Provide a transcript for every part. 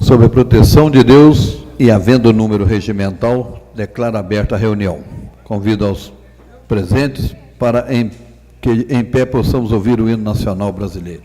Sob a proteção de Deus e havendo o número regimental, declaro aberta a reunião. Convido aos presentes para que em pé possamos ouvir o hino nacional brasileiro.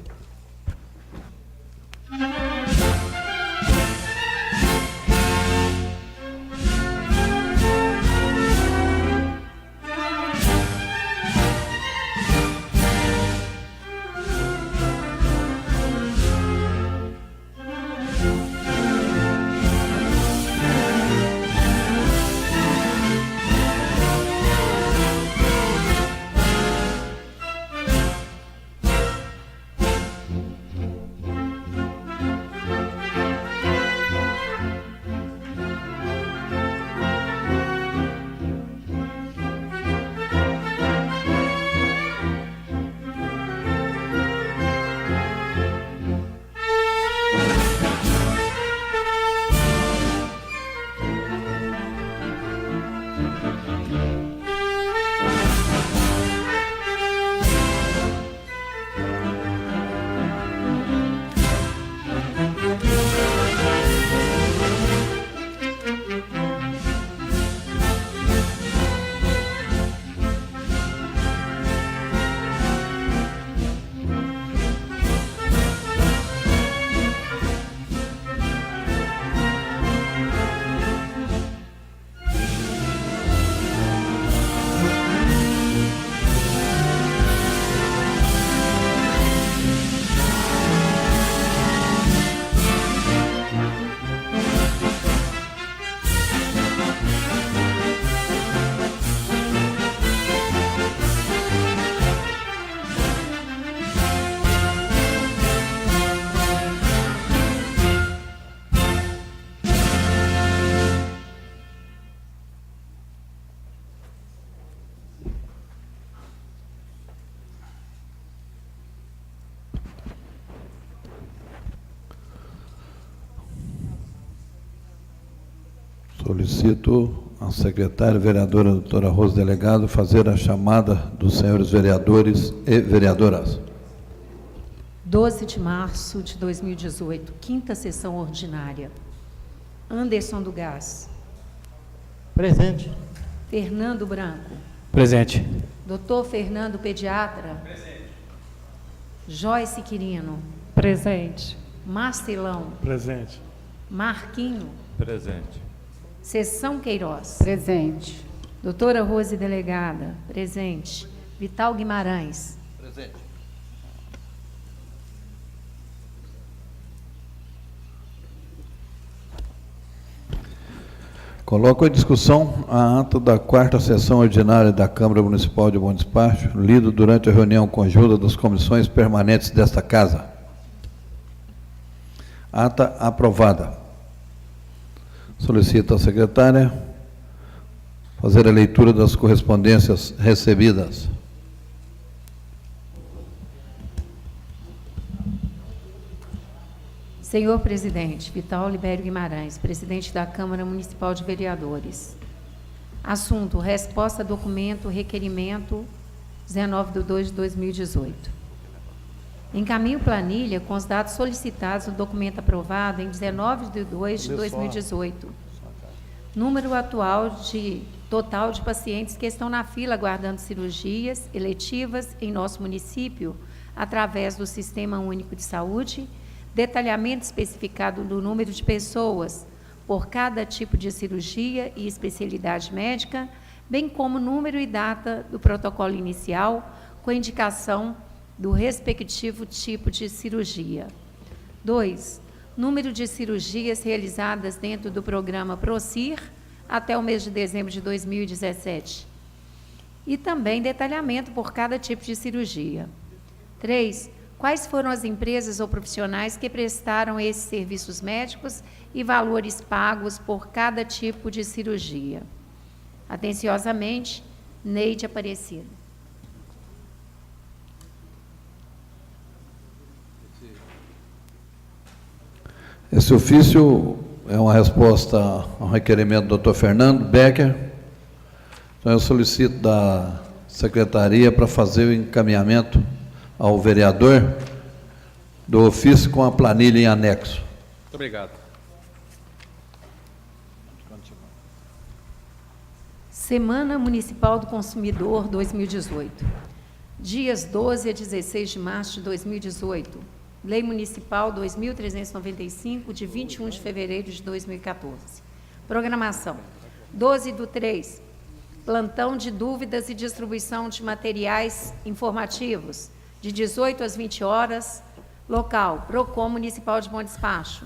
Solicito a secretária vereadora doutora Rose Delegado fazer a chamada dos senhores vereadores e vereadoras. 12 de março de 2018, quinta sessão ordinária. Anderson do Gás. Presente. Fernando Branco. Presente. Doutor Fernando Pediatra. Presente. Joyce Quirino. Presente. Marcelão. Presente. Marquinho. Presente. Sessão Queiroz. Presente. Doutora Rose Delegada. Presente. Vital Guimarães. Presente. Coloco em discussão a ata da 4ª sessão ordinária da Câmara Municipal de Bom Despacho, lido durante a reunião conjunta das comissões permanentes desta Casa. Ata aprovada. Solicito à secretária fazer a leitura das correspondências recebidas. Senhor Presidente, Vital Libério Guimarães, presidente da Câmara Municipal de Vereadores. Assunto: resposta a documento requerimento 19/2/2018. Encaminho planilha com os dados solicitados no documento aprovado em 19/2/2018. Número atual total de pacientes que estão na fila aguardando cirurgias eletivas em nosso município através do Sistema Único de Saúde, detalhamento especificado do número de pessoas por cada tipo de cirurgia e especialidade médica, bem como número e data do protocolo inicial, com indicação do respectivo tipo de cirurgia. 2. Número de cirurgias realizadas dentro do programa PROCIR até o mês de dezembro de 2017. E também detalhamento por cada tipo de cirurgia. 3. Quais foram as empresas ou profissionais que prestaram esses serviços médicos e valores pagos por cada tipo de cirurgia? Atenciosamente, Neide Aparecida. Esse ofício é uma resposta ao requerimento do Dr. Fernando Becker. Então, eu solicito da secretaria para fazer o encaminhamento ao vereador do ofício com a planilha em anexo. Muito obrigado. Semana Municipal do Consumidor 2018. Dias 12 a 16 de março de 2018. Lei Municipal 2.395, de 21 de fevereiro de 2014. Programação. 12/3. Plantão de dúvidas e distribuição de materiais informativos, de 18 às 20 horas. Local, PROCON Municipal de Bom Despacho.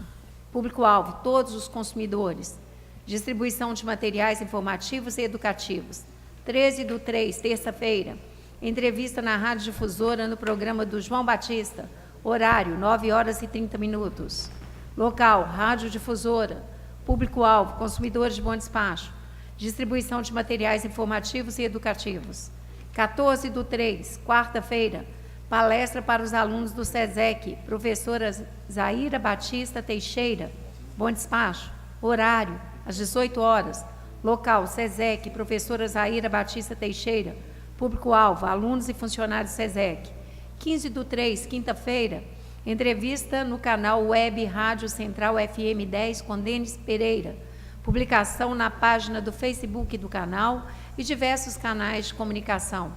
Público-alvo, todos os consumidores. Distribuição de materiais informativos e educativos. 13/3, terça-feira. Entrevista na Rádio Difusora no programa do João Batista. Horário, 9h30. Local, Rádio Difusora. Público-alvo, consumidores de Bom Despacho. Distribuição de materiais informativos e educativos. 14/3, quarta-feira. Palestra para os alunos do SESEC, professora Zaira Batista Teixeira, Bom Despacho. Horário, às 18 horas. Local, SESEC, professora Zaira Batista Teixeira. Público-alvo, alunos e funcionários do SESEC. 15/3, quinta-feira. Entrevista no canal Web Rádio Central FM 10 com Denis Pereira. Publicação na página do Facebook do canal e diversos canais de comunicação.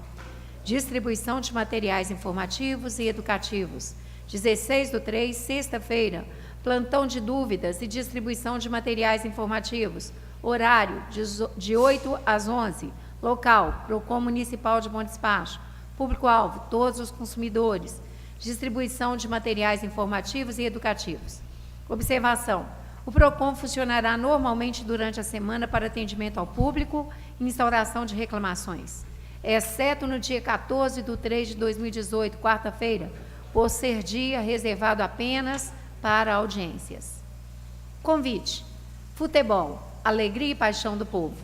Distribuição de materiais informativos e educativos. 16/3, sexta-feira. Plantão de dúvidas e distribuição de materiais informativos. Horário, de 8 às 11. Local, PROCON Municipal de Bom Despacho. Público-alvo, todos os consumidores. Distribuição de materiais informativos e educativos. Observação. O PROCON funcionará normalmente durante a semana para atendimento ao público e instauração de reclamações, exceto no dia 14/3 de 2018, quarta-feira, por ser dia reservado apenas para audiências. Convite. Futebol, alegria e paixão do povo.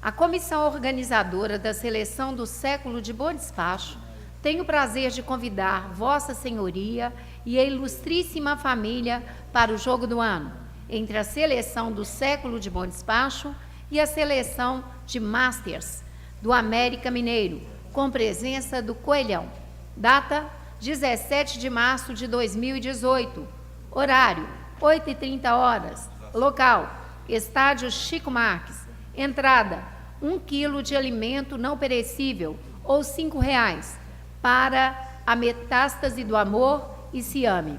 A comissão organizadora da seleção do século de Bom Despacho tem o prazer de convidar Vossa Senhoria e a ilustríssima família para o jogo do ano, entre a seleção do século de Bom Despacho e a seleção de Masters do América Mineiro, com presença do Coelhão. Data, 17 de março de 2018. Horário, 8h30. Local, Estádio Chico Marques. Entrada, 1 quilo de alimento não perecível ou R$ 5 para a Metástase do Amor e Ciame.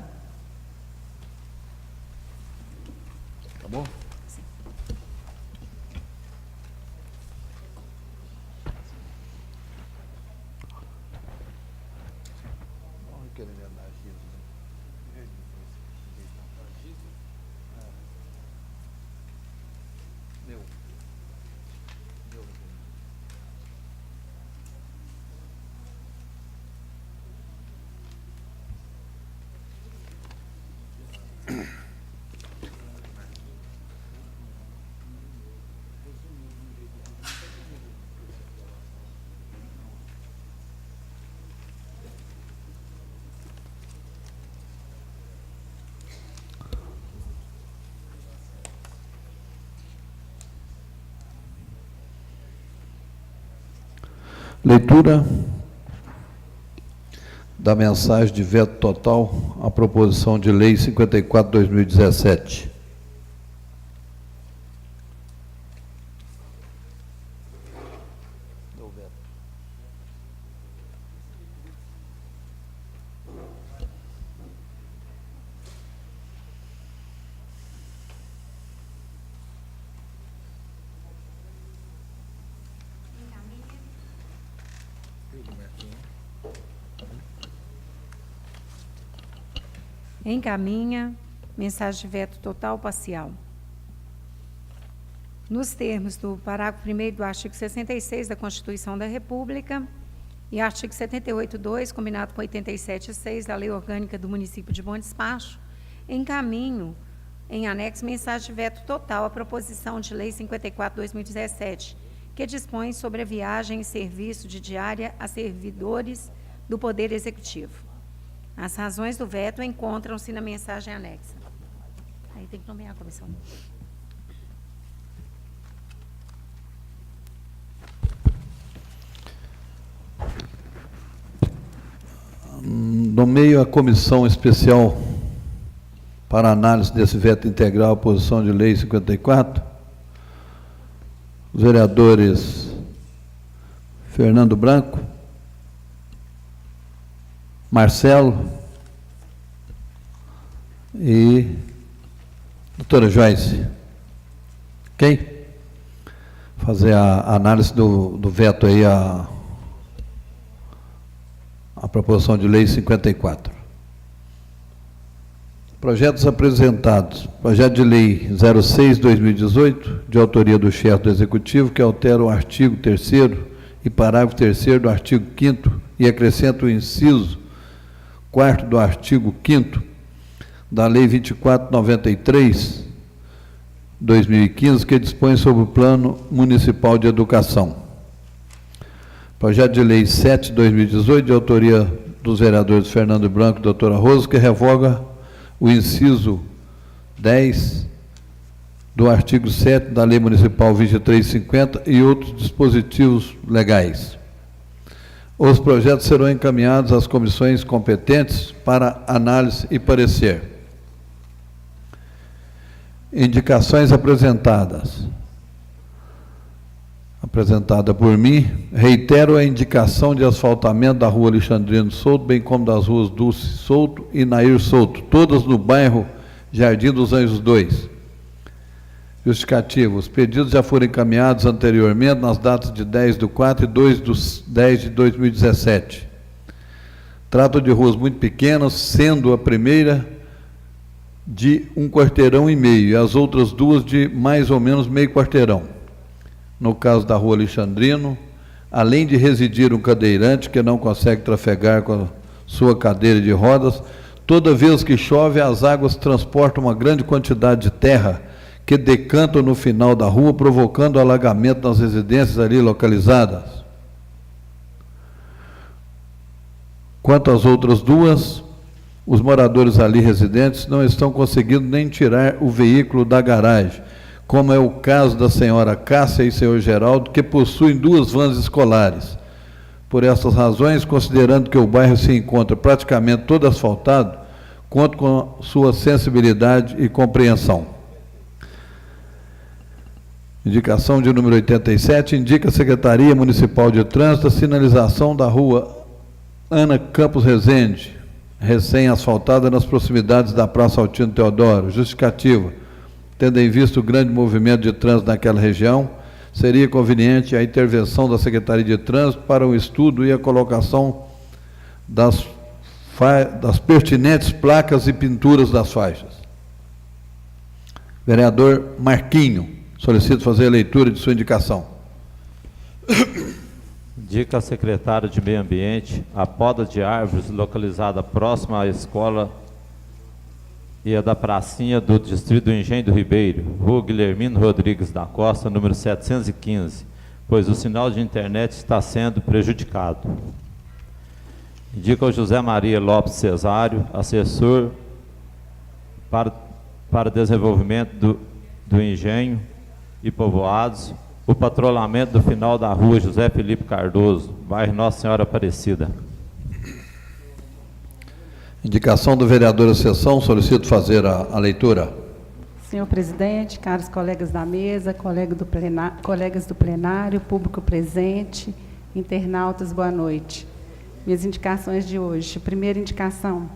Tá bom? Leitura da mensagem de veto total à proposição de lei 54/2017. Encaminha mensagem de veto total parcial. Nos termos do parágrafo 1º do artigo 66 da Constituição da República e artigo 78(2), combinado com 87(6) da Lei Orgânica do Município de Bom Despacho, encaminho em anexo mensagem de veto total à proposição de lei 54/2017, que dispõe sobre a viagem e serviço de diária a servidores do Poder Executivo. As razões do veto encontram-se na mensagem anexa. Aí tem que nomear a comissão. Nomeio a comissão especial para análise desse veto integral à posição de lei 54. Os vereadores Fernando Branco, Marcelo e doutora Joyce. Quem? Fazer a análise do veto aí, a proposição de lei 54. Projetos apresentados. Projeto de lei 06/2018, de autoria do chefe do Executivo, que altera o artigo 3º e parágrafo 3º do artigo 5º e acrescenta o inciso 4º do artigo 5º da Lei 2493/2015, que dispõe sobre o Plano Municipal de Educação. Projeto de lei 7/2018, de autoria dos vereadores Fernando Branco e doutora Rosa, que revoga o inciso 10 do artigo 7 da Lei Municipal 2350 e outros dispositivos legais. Os projetos serão encaminhados às comissões competentes para análise e parecer. Indicações apresentadas. Apresentada por mim, reitero a indicação de asfaltamento da rua Alexandrino Souto, bem como das ruas Dulce Souto e Nair Souto, todas no bairro Jardim dos Anjos 2. Justificativo. Os pedidos já foram encaminhados anteriormente nas datas de 10/4 e 2/10/2017. Tratam de ruas muito pequenas, sendo a primeira de 1,5 quarteirão e as outras duas de mais ou menos meio quarteirão. No caso da rua Alexandrino, além de residir um cadeirante que não consegue trafegar com a sua cadeira de rodas, toda vez que chove, as águas transportam uma grande quantidade de terra que decantam no final da rua, provocando alagamento nas residências ali localizadas. Quanto às outras duas, os moradores ali residentes não estão conseguindo nem tirar o veículo da garagem, como é o caso da senhora Cássia e senhor Geraldo, que possuem 2 vans escolares. Por essas razões, considerando que o bairro se encontra praticamente todo asfaltado, conto com sua sensibilidade e compreensão. Indicação de número 87, indica a Secretaria Municipal de Trânsito a sinalização da rua Ana Campos Rezende, recém-asfaltada nas proximidades da Praça Altino Teodoro. Justificativa. Tendo em vista o grande movimento de trânsito naquela região, seria conveniente a intervenção da Secretaria de Trânsito para o estudo e a colocação das pertinentes placas e pinturas das faixas. Vereador Marquinho, solicito fazer a leitura de sua indicação. Indica a secretária de Meio Ambiente a poda de árvores localizada próxima à escola e a da pracinha do Distrito do Engenho do Ribeiro, Rua Guilhermino Rodrigues da Costa, número 715, pois o sinal de internet está sendo prejudicado. Indica o José Maria Lopes Cesário, assessor para desenvolvimento do engenho e povoados, o patrulhamento do final da rua José Felipe Cardoso, bairro Nossa Senhora Aparecida. Indicação do vereador à sessão, solicito fazer a leitura. Senhor presidente, caros colegas da mesa, colegas do plenário, público presente, internautas, boa noite. Minhas indicações de hoje. Primeira indicação.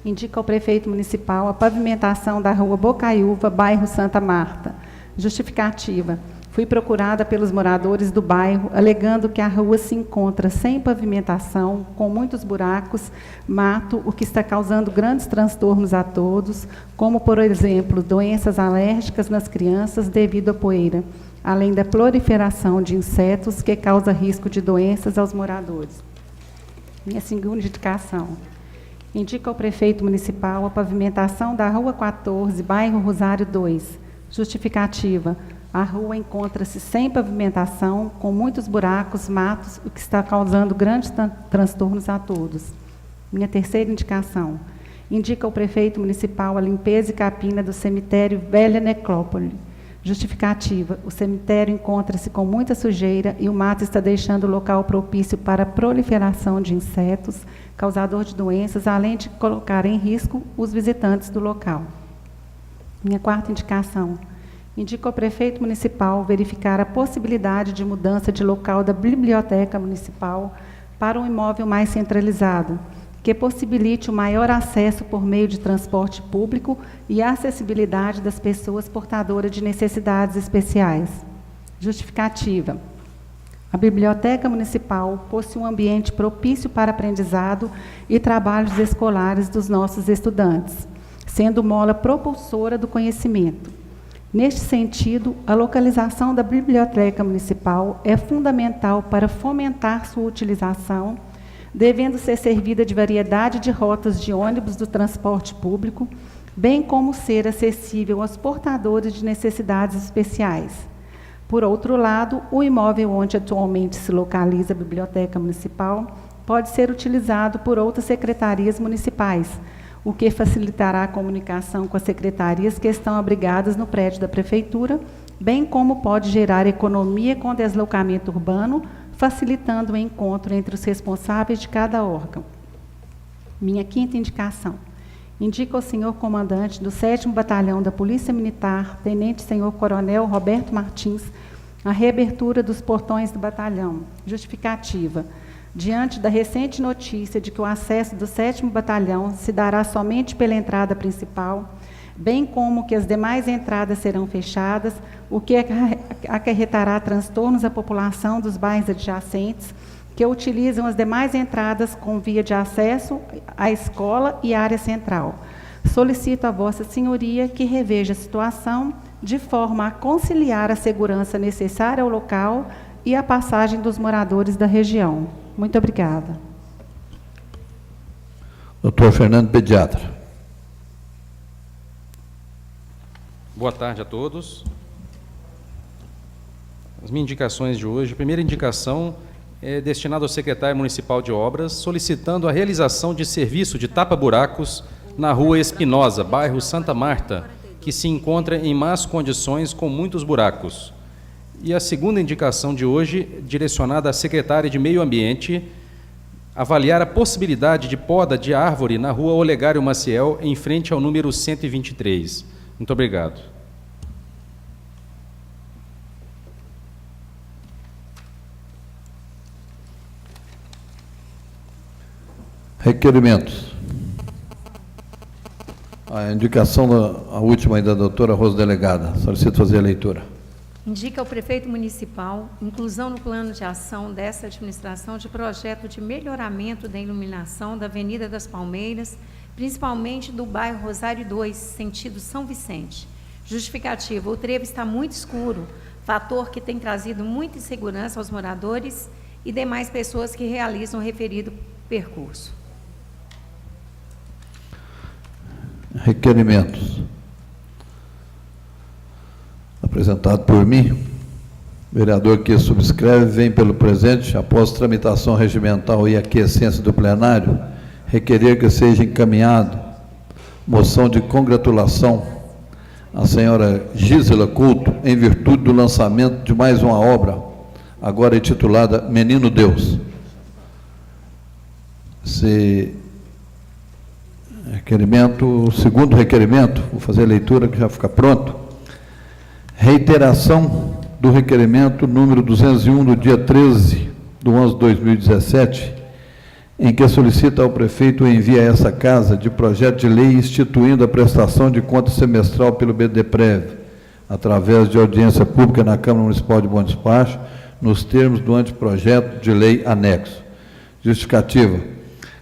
Indica ao prefeito municipal a pavimentação da rua Bocaiúva, bairro Santa Marta. Justificativa. Fui procurada pelos moradores do bairro, alegando que a rua se encontra sem pavimentação, com muitos buracos, mato, o que está causando grandes transtornos a todos, como, por exemplo, doenças alérgicas nas crianças devido à poeira, além da proliferação de insetos que causa risco de doenças aos moradores. Minha segunda indicação. Indica ao prefeito municipal a pavimentação da Rua 14, bairro Rosário 2. Justificativa. A rua encontra-se sem pavimentação, com muitos buracos, matos, o que está causando grandes transtornos a todos. Minha terceira indicação. Indica ao prefeito municipal a limpeza e capina do cemitério Velha Necrópole. Justificativa. O cemitério encontra-se com muita sujeira e o mato está deixando o local propício para a proliferação de insetos, causador de doenças, além de colocar em risco os visitantes do local. Minha quarta indicação. Indica ao prefeito municipal verificar a possibilidade de mudança de local da biblioteca municipal para um imóvel mais centralizado, que possibilite o maior acesso por meio de transporte público e a acessibilidade das pessoas portadoras de necessidades especiais. Justificativa. A Biblioteca Municipal possui um ambiente propício para aprendizado e trabalhos escolares dos nossos estudantes, sendo mola propulsora do conhecimento. Neste sentido, a localização da Biblioteca Municipal é fundamental para fomentar sua utilização, devendo ser servida de variedade de rotas de ônibus do transporte público, bem como ser acessível aos portadores de necessidades especiais. Por outro lado, o imóvel onde atualmente se localiza a Biblioteca Municipal pode ser utilizado por outras secretarias municipais, o que facilitará a comunicação com as secretarias que estão abrigadas no prédio da Prefeitura, bem como pode gerar economia com deslocamento urbano, facilitando o encontro entre os responsáveis de cada órgão. Minha quinta indicação. Indica ao senhor comandante do 7º Batalhão da Polícia Militar, Tenente Senhor Coronel Roberto Martins, a reabertura dos portões do batalhão. Justificativa. Diante da recente notícia de que o acesso do 7º Batalhão se dará somente pela entrada principal, bem como que as demais entradas serão fechadas, o que acarretará transtornos à população dos bairros adjacentes, que utilizam as demais entradas com via de acesso à escola e área central. Solicito a Vossa Senhoria que reveja a situação de forma a conciliar a segurança necessária ao local e a passagem dos moradores da região. Muito obrigada. Doutor Fernando, pediatra. Boa tarde a todos. As minhas indicações de hoje. A primeira indicação é destinada ao secretário municipal de obras, solicitando a realização de serviço de tapa-buracos na rua Espinosa, bairro Santa Marta, que se encontra em más condições com muitos buracos. E a segunda indicação de hoje, direcionada à secretária de Meio Ambiente, avaliar a possibilidade de poda de árvore na rua Olegário Maciel, em frente ao número 123. Muito obrigado. Requerimentos. A indicação, a última aí da doutora Rosa Delegada. Solicito fazer a leitura. Indica ao prefeito municipal inclusão no plano de ação dessa administração de projeto de melhoramento da iluminação da Avenida das Palmeiras, principalmente do bairro Rosário 2, sentido São Vicente. Justificativa: o trevo está muito escuro, fator que tem trazido muita insegurança aos moradores e demais pessoas que realizam o referido percurso. Requerimentos. Apresentado por mim, o vereador que subscreve vem pelo presente, após tramitação regimental e aquiescência do plenário, requerer que seja encaminhado moção de congratulação à senhora Gisela Couto, em virtude do lançamento de mais uma obra, agora intitulada Menino Deus. Esse requerimento, o segundo requerimento, vou fazer a leitura que já fica pronto. Reiteração do requerimento número 201, do dia 13 de 11 de 2017, em que solicita ao prefeito o envio a essa casa de projeto de lei instituindo a prestação de conta semestral pelo BDPrev, através de audiência pública na Câmara Municipal de Bom Despacho, nos termos do anteprojeto de lei anexo. Justificativa: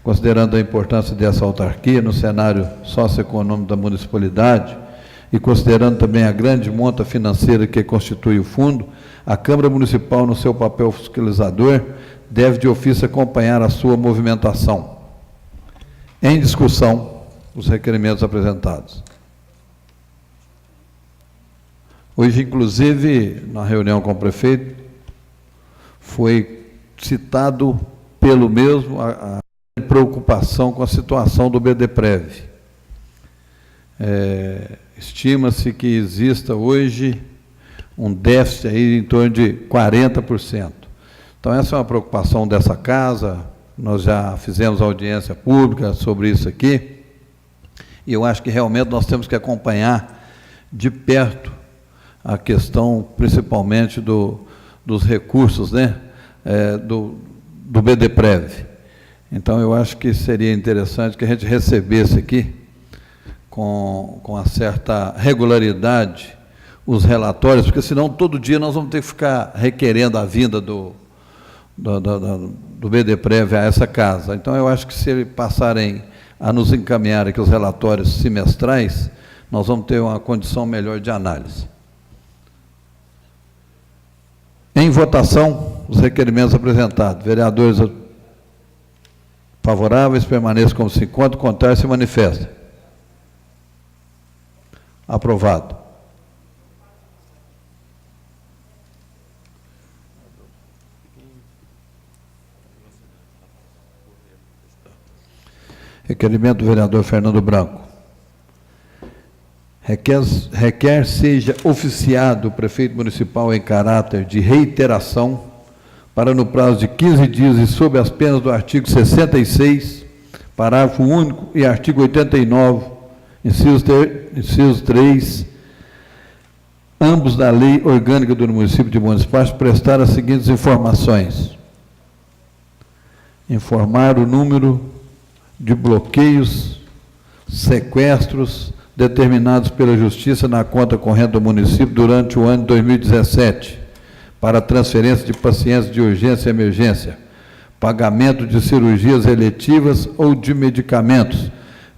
considerando a importância dessa autarquia no cenário socioeconômico da municipalidade, e considerando também a grande monta financeira que constitui o fundo, a Câmara Municipal, no seu papel fiscalizador, deve de ofício acompanhar a sua movimentação. Em discussão, os requerimentos apresentados. Hoje, inclusive, na reunião com o prefeito, foi citado pelo mesmo a preocupação com a situação do BDPrev. Estima-se que exista hoje um déficit aí em torno de 40%. Então, essa é uma preocupação dessa casa, nós já fizemos audiência pública sobre isso aqui, e eu acho que realmente nós temos que acompanhar de perto a questão principalmente dos recursos, né, do BDPrev. Então, eu acho que seria interessante que a gente recebesse aqui, com uma certa regularidade, os relatórios, porque senão todo dia nós vamos ter que ficar requerendo a vinda do BDPrev a essa casa. Então, eu acho que se eles passarem a nos encaminhar aqui os relatórios semestrais, nós vamos ter uma condição melhor de análise. Em votação, os requerimentos apresentados. Vereadores favoráveis, permaneçam como se encontram, contrários, se manifestem. Aprovado. Requerimento do vereador Fernando Branco. Requer seja oficiado o prefeito municipal em caráter de reiteração para, no prazo de 15 dias e sob as penas do artigo 66, parágrafo único, e artigo 89, inciso 3, ambos da Lei Orgânica do Município de Bom Espaço, prestar as seguintes informações. Informar o número de bloqueios, sequestros determinados pela Justiça na conta corrente do município durante o ano de 2017, para transferência de pacientes de urgência e emergência, pagamento de cirurgias eletivas ou de medicamentos,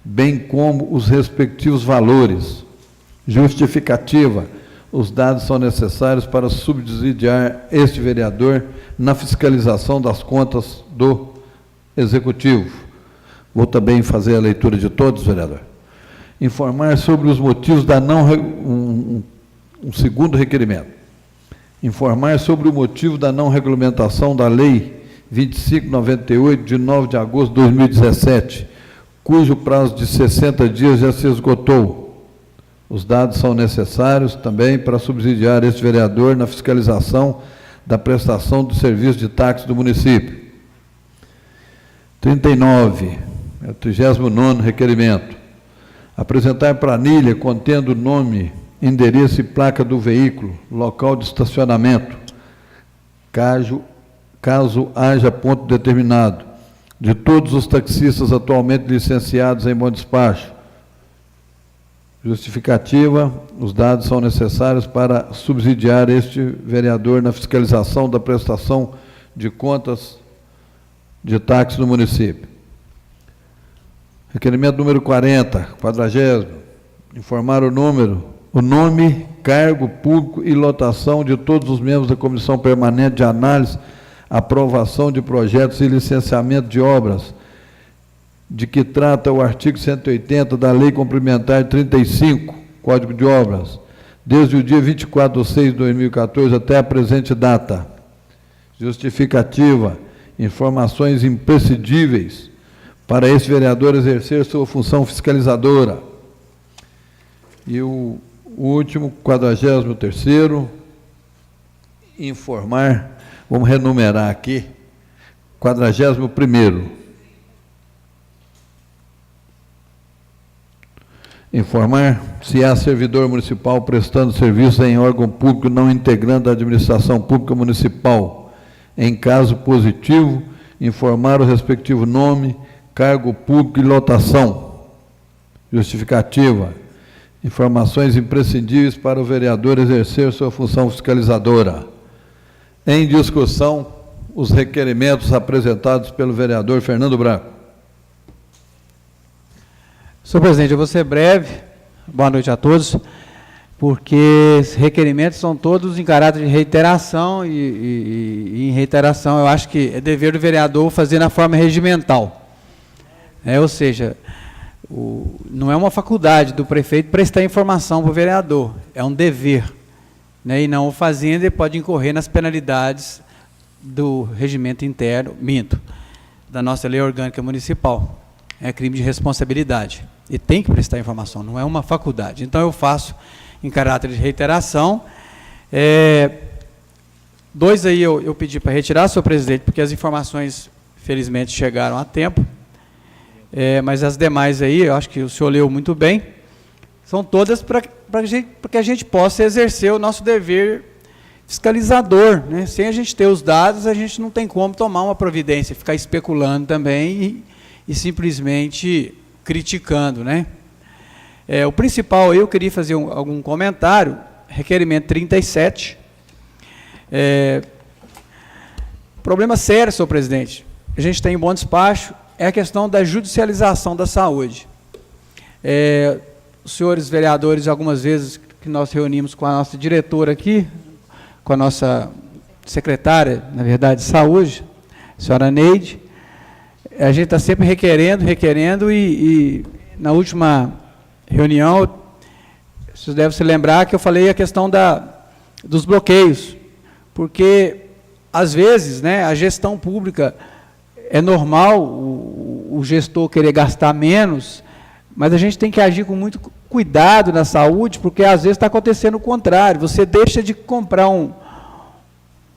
bem como os respectivos valores. Justificativa: os dados são necessários para subsidiar este vereador na fiscalização das contas do Executivo. Vou também fazer a leitura de todos, vereador. Informar sobre os motivos da um segundo requerimento. Informar sobre o motivo da não regulamentação da Lei 2598, de 9 de agosto de 2017, cujo prazo de 60 dias já se esgotou. Os dados são necessários também para subsidiar este vereador na fiscalização da prestação do serviço de táxi do município. 39, é o 39º requerimento. Apresentar planilha contendo nome, endereço e placa do veículo, local de estacionamento, caso haja ponto determinado, de todos os taxistas atualmente licenciados em bom despacho. Justificativa: os dados são necessários para subsidiar este vereador na fiscalização da prestação de contas de táxi no município. Requerimento número 40, 40º, informar o nome, cargo público e lotação de todos os membros da Comissão Permanente de Análise, Aprovação de Projetos e Licenciamento de Obras, de que trata o artigo 180 da Lei Complementar 35, Código de Obras, desde o dia 24 de 6 de 2014 até a presente data. Justificativa: informações imprescindíveis para esse vereador exercer sua função fiscalizadora. E o último, 43º, informar, vamos renumerar aqui, 41º. Informar se há servidor municipal prestando serviço em órgão público não integrante da administração pública municipal. Em caso positivo, informar o respectivo nome, cargo público e lotação. Justificativa: informações imprescindíveis para o vereador exercer sua função fiscalizadora. Em discussão, os requerimentos apresentados pelo vereador Fernando Branco. Senhor presidente, eu vou ser breve. Boa noite a todos. Porque esses requerimentos são todos em caráter de reiteração e em reiteração eu acho que é dever do vereador fazer na forma regimental. Ou seja, não é uma faculdade do prefeito prestar informação para o vereador, é um dever. E não o fazendo, ele pode incorrer nas penalidades do regimento interno, da nossa lei orgânica municipal. É crime de responsabilidade. E tem que prestar informação, não é uma faculdade. Então, eu faço em caráter de reiteração. 2 aí eu pedi para retirar, senhor presidente, porque as informações, felizmente, chegaram a tempo. Mas as demais aí, eu acho que o senhor leu muito bem. são todas para que a gente possa exercer o nosso dever fiscalizador, né? Sem a gente ter os dados, a gente não tem como tomar uma providência, ficar especulando também e simplesmente criticando, né? O principal, eu queria fazer algum comentário, requerimento 37, problema sério, senhor presidente, a gente tem em bom despacho, é a questão da judicialização da saúde. Os senhores vereadores, algumas vezes que nós reunimos com a nossa diretora aqui, com a nossa secretária, na verdade, de saúde, a senhora Neide, a gente está sempre requerendo e na última reunião, vocês devem se lembrar que eu falei a questão dos bloqueios, porque, às vezes, né, a gestão pública, é normal o gestor querer gastar menos, mas a gente tem que agir com muito cuidado na saúde, porque às vezes está acontecendo o contrário, você deixa de comprar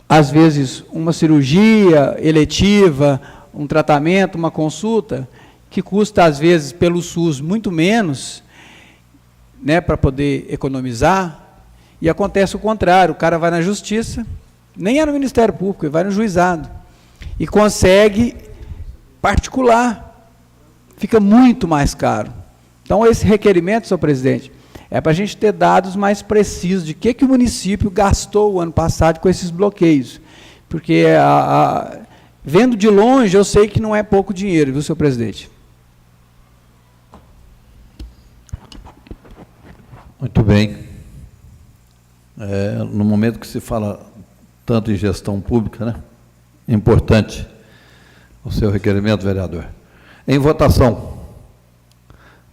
às vezes uma cirurgia eletiva, um tratamento, uma consulta, que custa às vezes pelo SUS muito menos, né, para poder economizar, e acontece o contrário, o cara vai na justiça, nem é no Ministério Público, ele vai no juizado, e consegue particular, fica muito mais caro. Então, esse requerimento, senhor presidente, é para a gente ter dados mais precisos de que o município gastou o ano passado com esses bloqueios. Porque, vendo de longe, eu sei que não é pouco dinheiro, viu, senhor presidente? Muito bem. No momento que se fala tanto em gestão pública, né? É importante o seu requerimento, vereador. Em votação.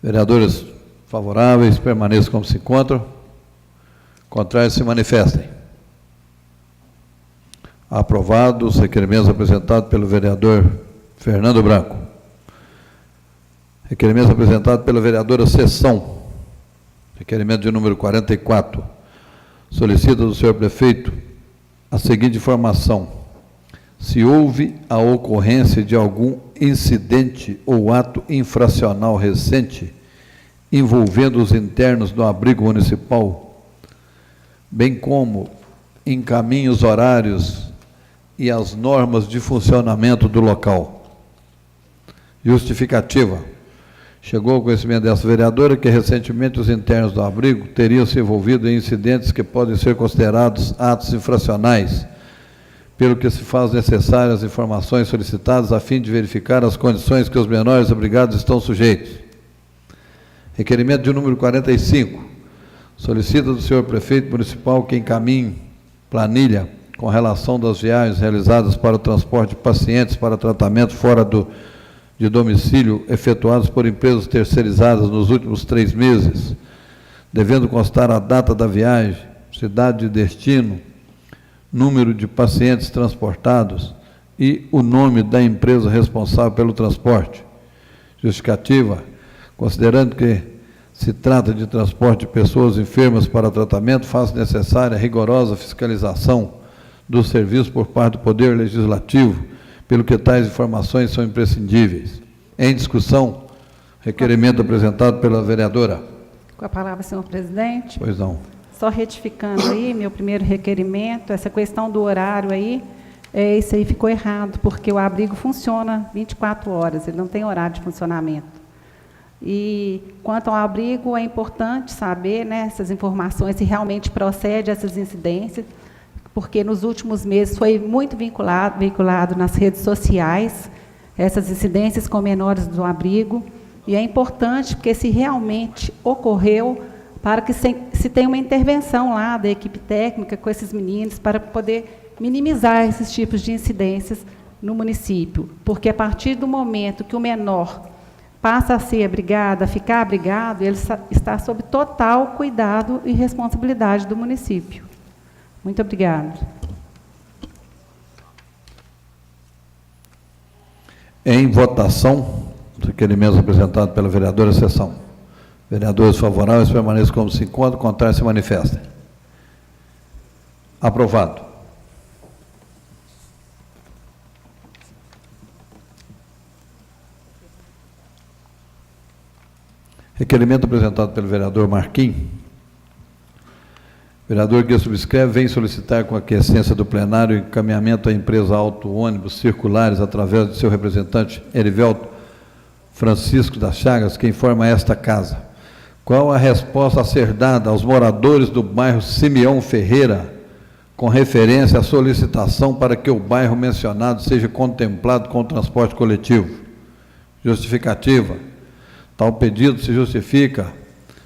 Vereadores favoráveis, permaneçam como se encontram. Contrários, se manifestem. Aprovado os requerimentos apresentados pelo vereador Fernando Branco. Requerimento apresentado pela vereadora Sessão. Requerimento de número 44. Solicita do senhor prefeito a seguinte informação: se houve a ocorrência de algum incidente ou ato infracional recente envolvendo os internos do abrigo municipal, bem como encaminhe os horários e as normas de funcionamento do local. Justificativa. Chegou ao conhecimento dessa vereadora que recentemente os internos do abrigo teriam se envolvido em incidentes que podem ser considerados atos infracionais, pelo que se faz necessárias as informações solicitadas a fim de verificar as condições que os menores abrigados estão sujeitos. Requerimento de número 45. Solicita do senhor prefeito municipal que encaminhe planilha com relação das viagens realizadas para o transporte de pacientes para tratamento fora de domicílio efetuados por empresas terceirizadas nos últimos 3 meses, devendo constar a data da viagem, cidade de destino, número de pacientes transportados e o nome da empresa responsável pelo transporte. Justificativa. Considerando que se trata de transporte de pessoas enfermas para tratamento, faz necessária rigorosa fiscalização do serviço por parte do Poder Legislativo, pelo que tais informações são imprescindíveis. Em discussão, requerimento apresentado pela vereadora. Com a palavra, senhor presidente. Pois não. Só retificando aí, meu primeiro requerimento, essa questão do horário aí, isso aí ficou errado, porque o abrigo funciona 24 horas, ele não tem horário de funcionamento. E, quanto ao abrigo, é importante saber, né, essas informações, se realmente procede essas incidências, porque nos últimos meses foi muito veiculado nas redes sociais, essas incidências com menores do abrigo, e é importante, porque se realmente ocorreu, para que se tenha uma intervenção lá da equipe técnica com esses meninos, para poder minimizar esses tipos de incidências no município, porque a partir do momento que o menor passa a ser abrigado, a ficar abrigado, ele está sob total cuidado e responsabilidade do município. Muito obrigada. Em votação, os requerimentos apresentados pela vereadora Sessão. Vereadores favoráveis permaneçam como se encontram, contrários se manifestem. Aprovado. Requerimento apresentado pelo vereador Marquim. O vereador que subscreve vem solicitar com a aquiescência do plenário encaminhamento à empresa Auto Ônibus Circulares através de seu representante Erivelto Francisco das Chagas, que informa esta casa. Qual a resposta a ser dada aos moradores do bairro Simeão Ferreira com referência à solicitação para que o bairro mencionado seja contemplado com o transporte coletivo? Justificativa. Tal pedido se justifica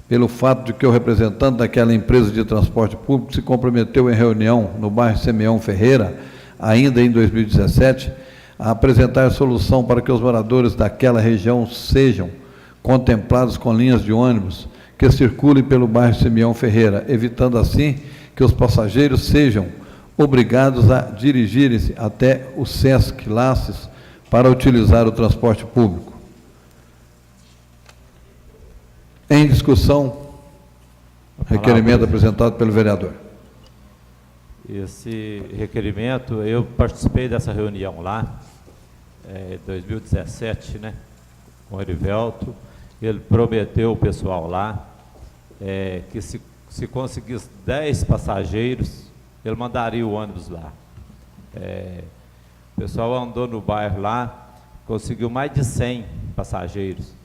pelo fato de que o representante daquela empresa de transporte público se comprometeu em reunião no bairro Simeão Ferreira, ainda em 2017, a apresentar solução para que os moradores daquela região sejam contemplados com linhas de ônibus que circulem pelo bairro Simeão Ferreira, evitando assim que os passageiros sejam obrigados a dirigirem-se até o Sesc Laces para utilizar o transporte público. Em discussão, requerimento apresentado pelo vereador. Esse requerimento, eu participei dessa reunião lá, em 2017, né, com o Erivelto. Ele prometeu o pessoal lá que se conseguisse 10 passageiros, ele mandaria o ônibus lá. O pessoal andou no bairro lá, conseguiu mais de 100 passageiros.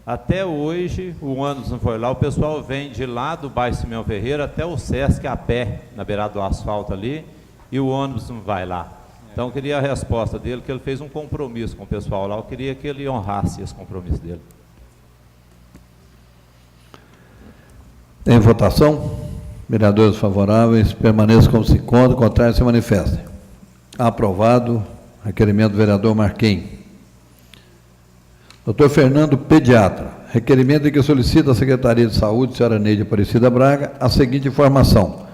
Até hoje, o ônibus não foi lá, o pessoal vem de lá do bairro Simeão Ferreira até o Sesc a pé, na beirada do asfalto ali, e o ônibus não vai lá. Então, eu queria a resposta dele, que ele fez um compromisso com o pessoal lá, eu queria que ele honrasse esse compromisso dele. Em votação, vereadores favoráveis, permaneçam como se encontram, contrários se manifestem. Aprovado, requerimento do vereador Marquim. Doutor Fernando, pediatra, requerimento em que solicita à Secretaria de Saúde, senhora Neide Aparecida Braga, a seguinte informação: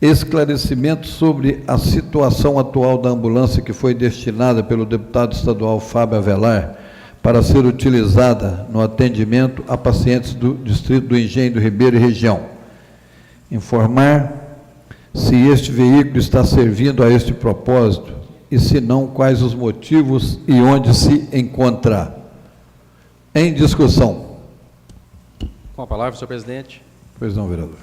esclarecimento sobre a situação atual da ambulância que foi destinada pelo deputado estadual Fábio Avelar para ser utilizada no atendimento a pacientes do Distrito do Engenho do Ribeiro e região. Informar se este veículo está servindo a este propósito e, se não, quais os motivos e onde se encontra. Em discussão. Com a palavra, senhor presidente. Pois não, vereador.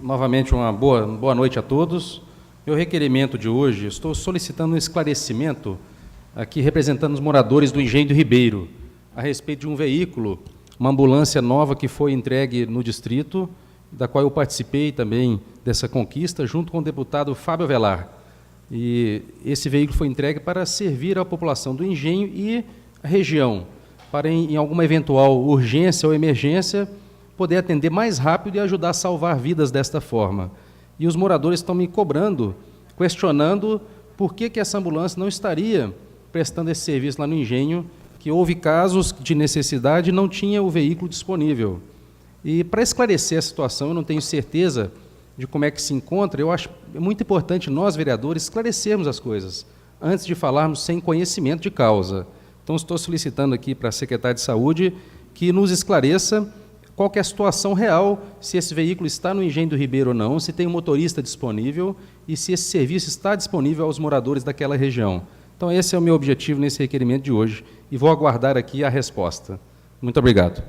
Novamente, uma boa noite a todos. Meu requerimento de hoje, estou solicitando um esclarecimento aqui representando os moradores do Engenho do Ribeiro, a respeito de um veículo, uma ambulância nova que foi entregue no distrito, da qual eu participei também dessa conquista, junto com o deputado Fábio Avelar. E esse veículo foi entregue para servir à população do Engenho e a região, para, em alguma eventual urgência ou emergência, poder atender mais rápido e ajudar a salvar vidas desta forma. E os moradores estão me cobrando, questionando por que essa ambulância não estaria prestando esse serviço lá no Engenho, que houve casos de necessidade e não tinha o veículo disponível. E, para esclarecer a situação, eu não tenho certeza de como é que se encontra, eu acho muito importante nós, vereadores, esclarecermos as coisas, antes de falarmos sem conhecimento de causa. Então, estou solicitando aqui para a secretária de Saúde que nos esclareça qual que é a situação real, se esse veículo está no Engenho do Ribeiro ou não, se tem um motorista disponível e se esse serviço está disponível aos moradores daquela região. Então, esse é o meu objetivo nesse requerimento de hoje e vou aguardar aqui a resposta. Muito obrigado.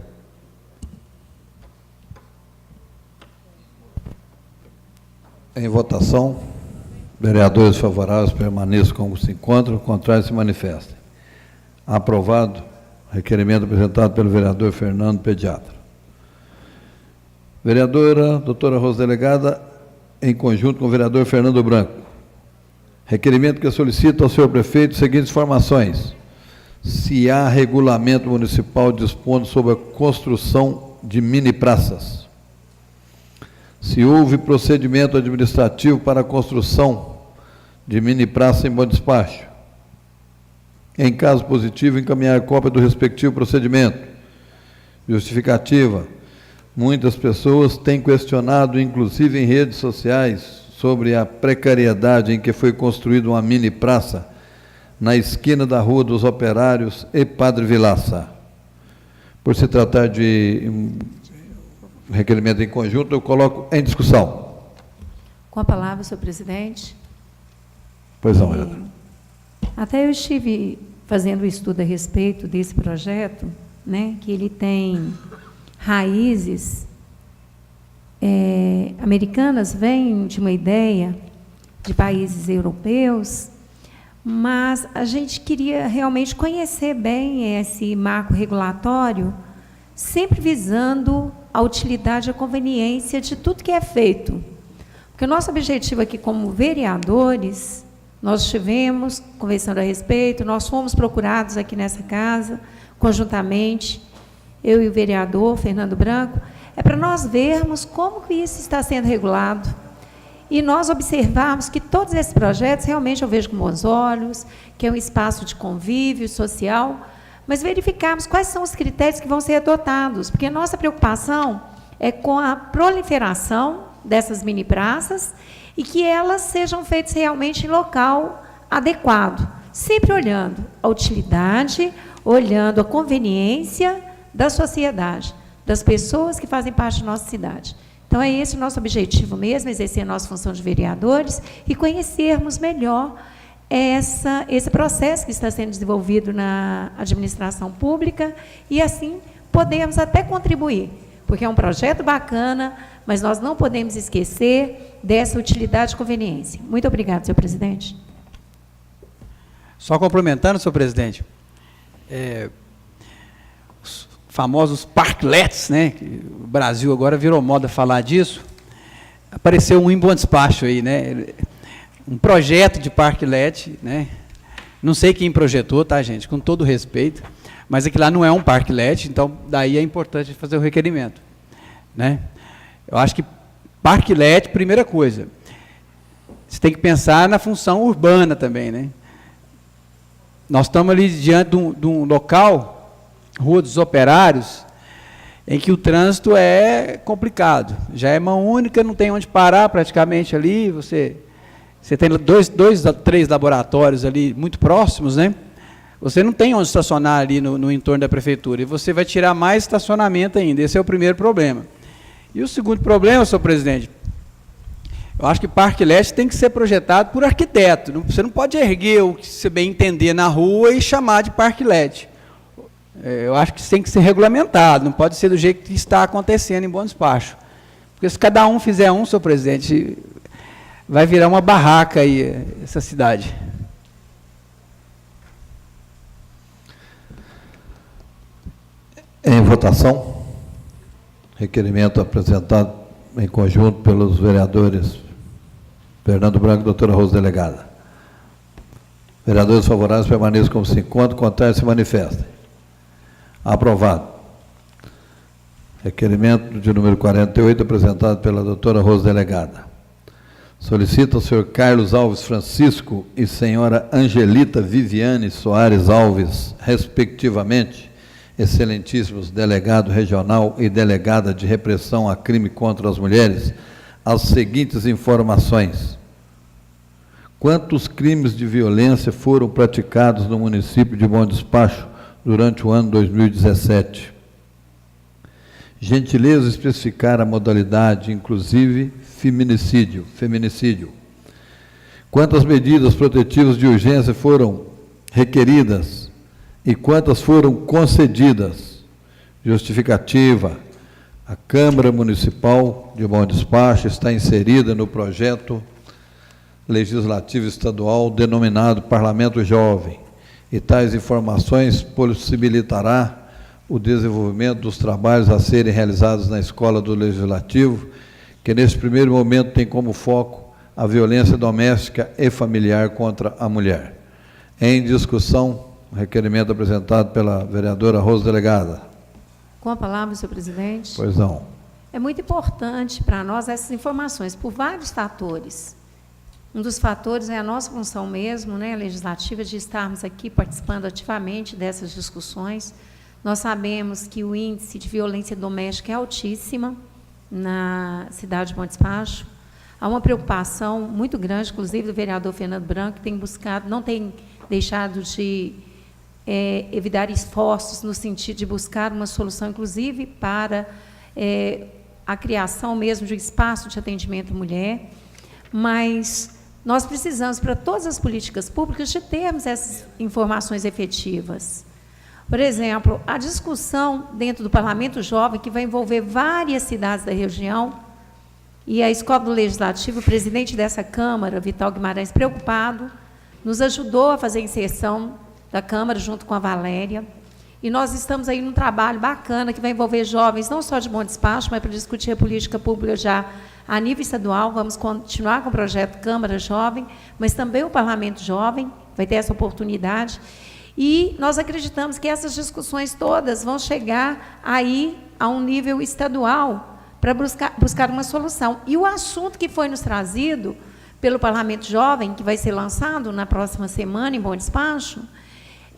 Em votação, vereadores favoráveis permaneçam como se encontram, contrários se manifestem. Aprovado, requerimento apresentado pelo vereador Fernando, pediatra. Vereadora, doutora Rosa Delegada, em conjunto com o vereador Fernando Branco. Requerimento que solicita ao senhor prefeito as seguintes informações: se há regulamento municipal dispondo sobre a construção de mini praças, se houve procedimento administrativo para a construção de mini praça em bom despacho. Em caso positivo, encaminhar cópia do respectivo procedimento. Justificativa: muitas pessoas têm questionado, inclusive em redes sociais, sobre a precariedade em que foi construída uma mini praça na esquina da Rua dos Operários e Padre Vilaça. Por se tratar de um requerimento em conjunto, eu coloco em discussão. Com a palavra, senhor presidente. Pois não, vereador. Até eu estive fazendo um estudo a respeito desse projeto, né, que ele tem raízes americanas, vêm de uma ideia de países europeus, mas a gente queria realmente conhecer bem esse marco regulatório, sempre visando a utilidade e a conveniência de tudo que é feito. Porque o nosso objetivo aqui, como vereadores, nós estivemos conversando a respeito, nós fomos procurados aqui nessa casa, conjuntamente, eu e o vereador Fernando Branco, é para nós vermos como que isso está sendo regulado e nós observarmos que todos esses projetos, realmente eu vejo com bons olhos, que é um espaço de convívio social, mas verificarmos quais são os critérios que vão ser adotados, porque a nossa preocupação é com a proliferação dessas mini praças e que elas sejam feitas realmente em local adequado, sempre olhando a utilidade, olhando a conveniência da sociedade, das pessoas que fazem parte da nossa cidade. Então, é esse o nosso objetivo mesmo, exercer a nossa função de vereadores e conhecermos melhor esse processo que está sendo desenvolvido na administração pública e, assim, podemos até contribuir, porque é um projeto bacana, mas nós não podemos esquecer dessa utilidade e conveniência. Muito obrigada, senhor presidente. Só complementando, senhor presidente, os famosos parklets, né? Que o Brasil agora virou moda falar disso. Apareceu um em Bom Despacho aí, né? Um projeto de parklet, né? Não sei quem projetou, tá, gente? Com todo respeito, mas aquilo lá não é um parklet, então daí é importante fazer o requerimento, né? Eu acho que parklet, primeira coisa, você tem que pensar na função urbana também, né? Nós estamos ali diante de um local, Rua dos Operários, em que o trânsito é complicado. Já é mão única, não tem onde parar praticamente ali, você tem três laboratórios ali muito próximos, né? Você não tem onde estacionar ali no entorno da prefeitura, e você vai tirar mais estacionamento ainda, esse é o primeiro problema. E o segundo problema, senhor presidente, eu acho que parklet tem que ser projetado por arquiteto. Você não pode erguer o que você bem entender na rua e chamar de parklet. Eu acho que isso tem que ser regulamentado, não pode ser do jeito que está acontecendo em Bom Despacho. Porque se cada um fizer um, senhor presidente, vai virar uma barraca aí, essa cidade. Em votação, requerimento apresentado em conjunto pelos vereadores Fernando Branco e doutora Rosa Delegada. Vereadores favoráveis permaneçam como se encontram, contrários se manifestem. Aprovado. Requerimento de número 48, apresentado pela doutora Rosa Delegada. Solicita o senhor Carlos Alves Francisco e senhora Angelita Viviane Soares Alves, respectivamente, excelentíssimos delegado regional e delegada de repressão a crime contra as mulheres, as seguintes informações. Quantos crimes de violência foram praticados no município de Bom Despacho durante o ano 2017? Gentileza especificar a modalidade, inclusive feminicídio. Quantas medidas protetivas de urgência foram requeridas e quantas foram concedidas? Justificativa. A Câmara Municipal de Bom Despacho está inserida no projeto legislativo estadual denominado Parlamento Jovem, e tais informações possibilitará o desenvolvimento dos trabalhos a serem realizados na Escola do Legislativo, que nesse primeiro momento tem como foco a violência doméstica e familiar contra a mulher. Em discussão, o requerimento apresentado pela vereadora Rosa Delegada. Com a palavra, senhor presidente. Pois não. É muito importante para nós essas informações, por vários fatores. Um dos fatores é a nossa função mesmo, né, legislativa, de estarmos aqui participando ativamente dessas discussões. Nós sabemos que o índice de violência doméstica é altíssima na cidade de Bom Despacho. Há uma preocupação muito grande, inclusive, do vereador Fernando Branco, que tem buscado, não tem deixado de evitar esforços no sentido de buscar uma solução, inclusive, para a criação mesmo de um espaço de atendimento à mulher. Mas nós precisamos, para todas as políticas públicas, de termos essas informações efetivas. Por exemplo, a discussão dentro do Parlamento Jovem, que vai envolver várias cidades da região, e a Escola do Legislativo, o presidente dessa Câmara, Vital Guimarães, preocupado, nos ajudou a fazer a inserção da Câmara junto com a Valéria. E nós estamos aí num trabalho bacana que vai envolver jovens, não só de Bom Despacho, mas para discutir a política pública já a nível estadual. Vamos continuar com o projeto Câmara Jovem, mas também o Parlamento Jovem vai ter essa oportunidade. E nós acreditamos que essas discussões todas vão chegar aí a um nível estadual para buscar uma solução. E o assunto que foi nos trazido pelo Parlamento Jovem, que vai ser lançado na próxima semana em Bom Despacho,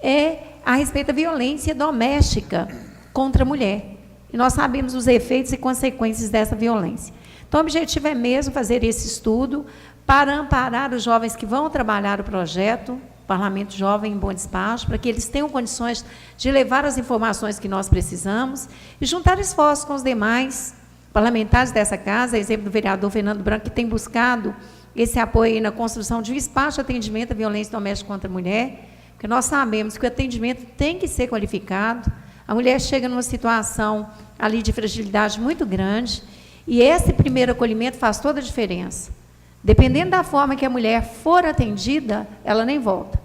é a respeito da violência doméstica contra a mulher. E nós sabemos os efeitos e consequências dessa violência. Então, o objetivo é mesmo fazer esse estudo para amparar os jovens que vão trabalhar o projeto Parlamento Jovem em Bom Despacho, para que eles tenham condições de levar as informações que nós precisamos e juntar esforços com os demais parlamentares dessa casa, exemplo do vereador Fernando Branco, que tem buscado esse apoio aí na construção de um espaço de atendimento à violência doméstica contra a mulher, porque nós sabemos que o atendimento tem que ser qualificado, a mulher chega numa situação ali de fragilidade muito grande, e esse primeiro acolhimento faz toda a diferença. Dependendo da forma que a mulher for atendida, ela nem volta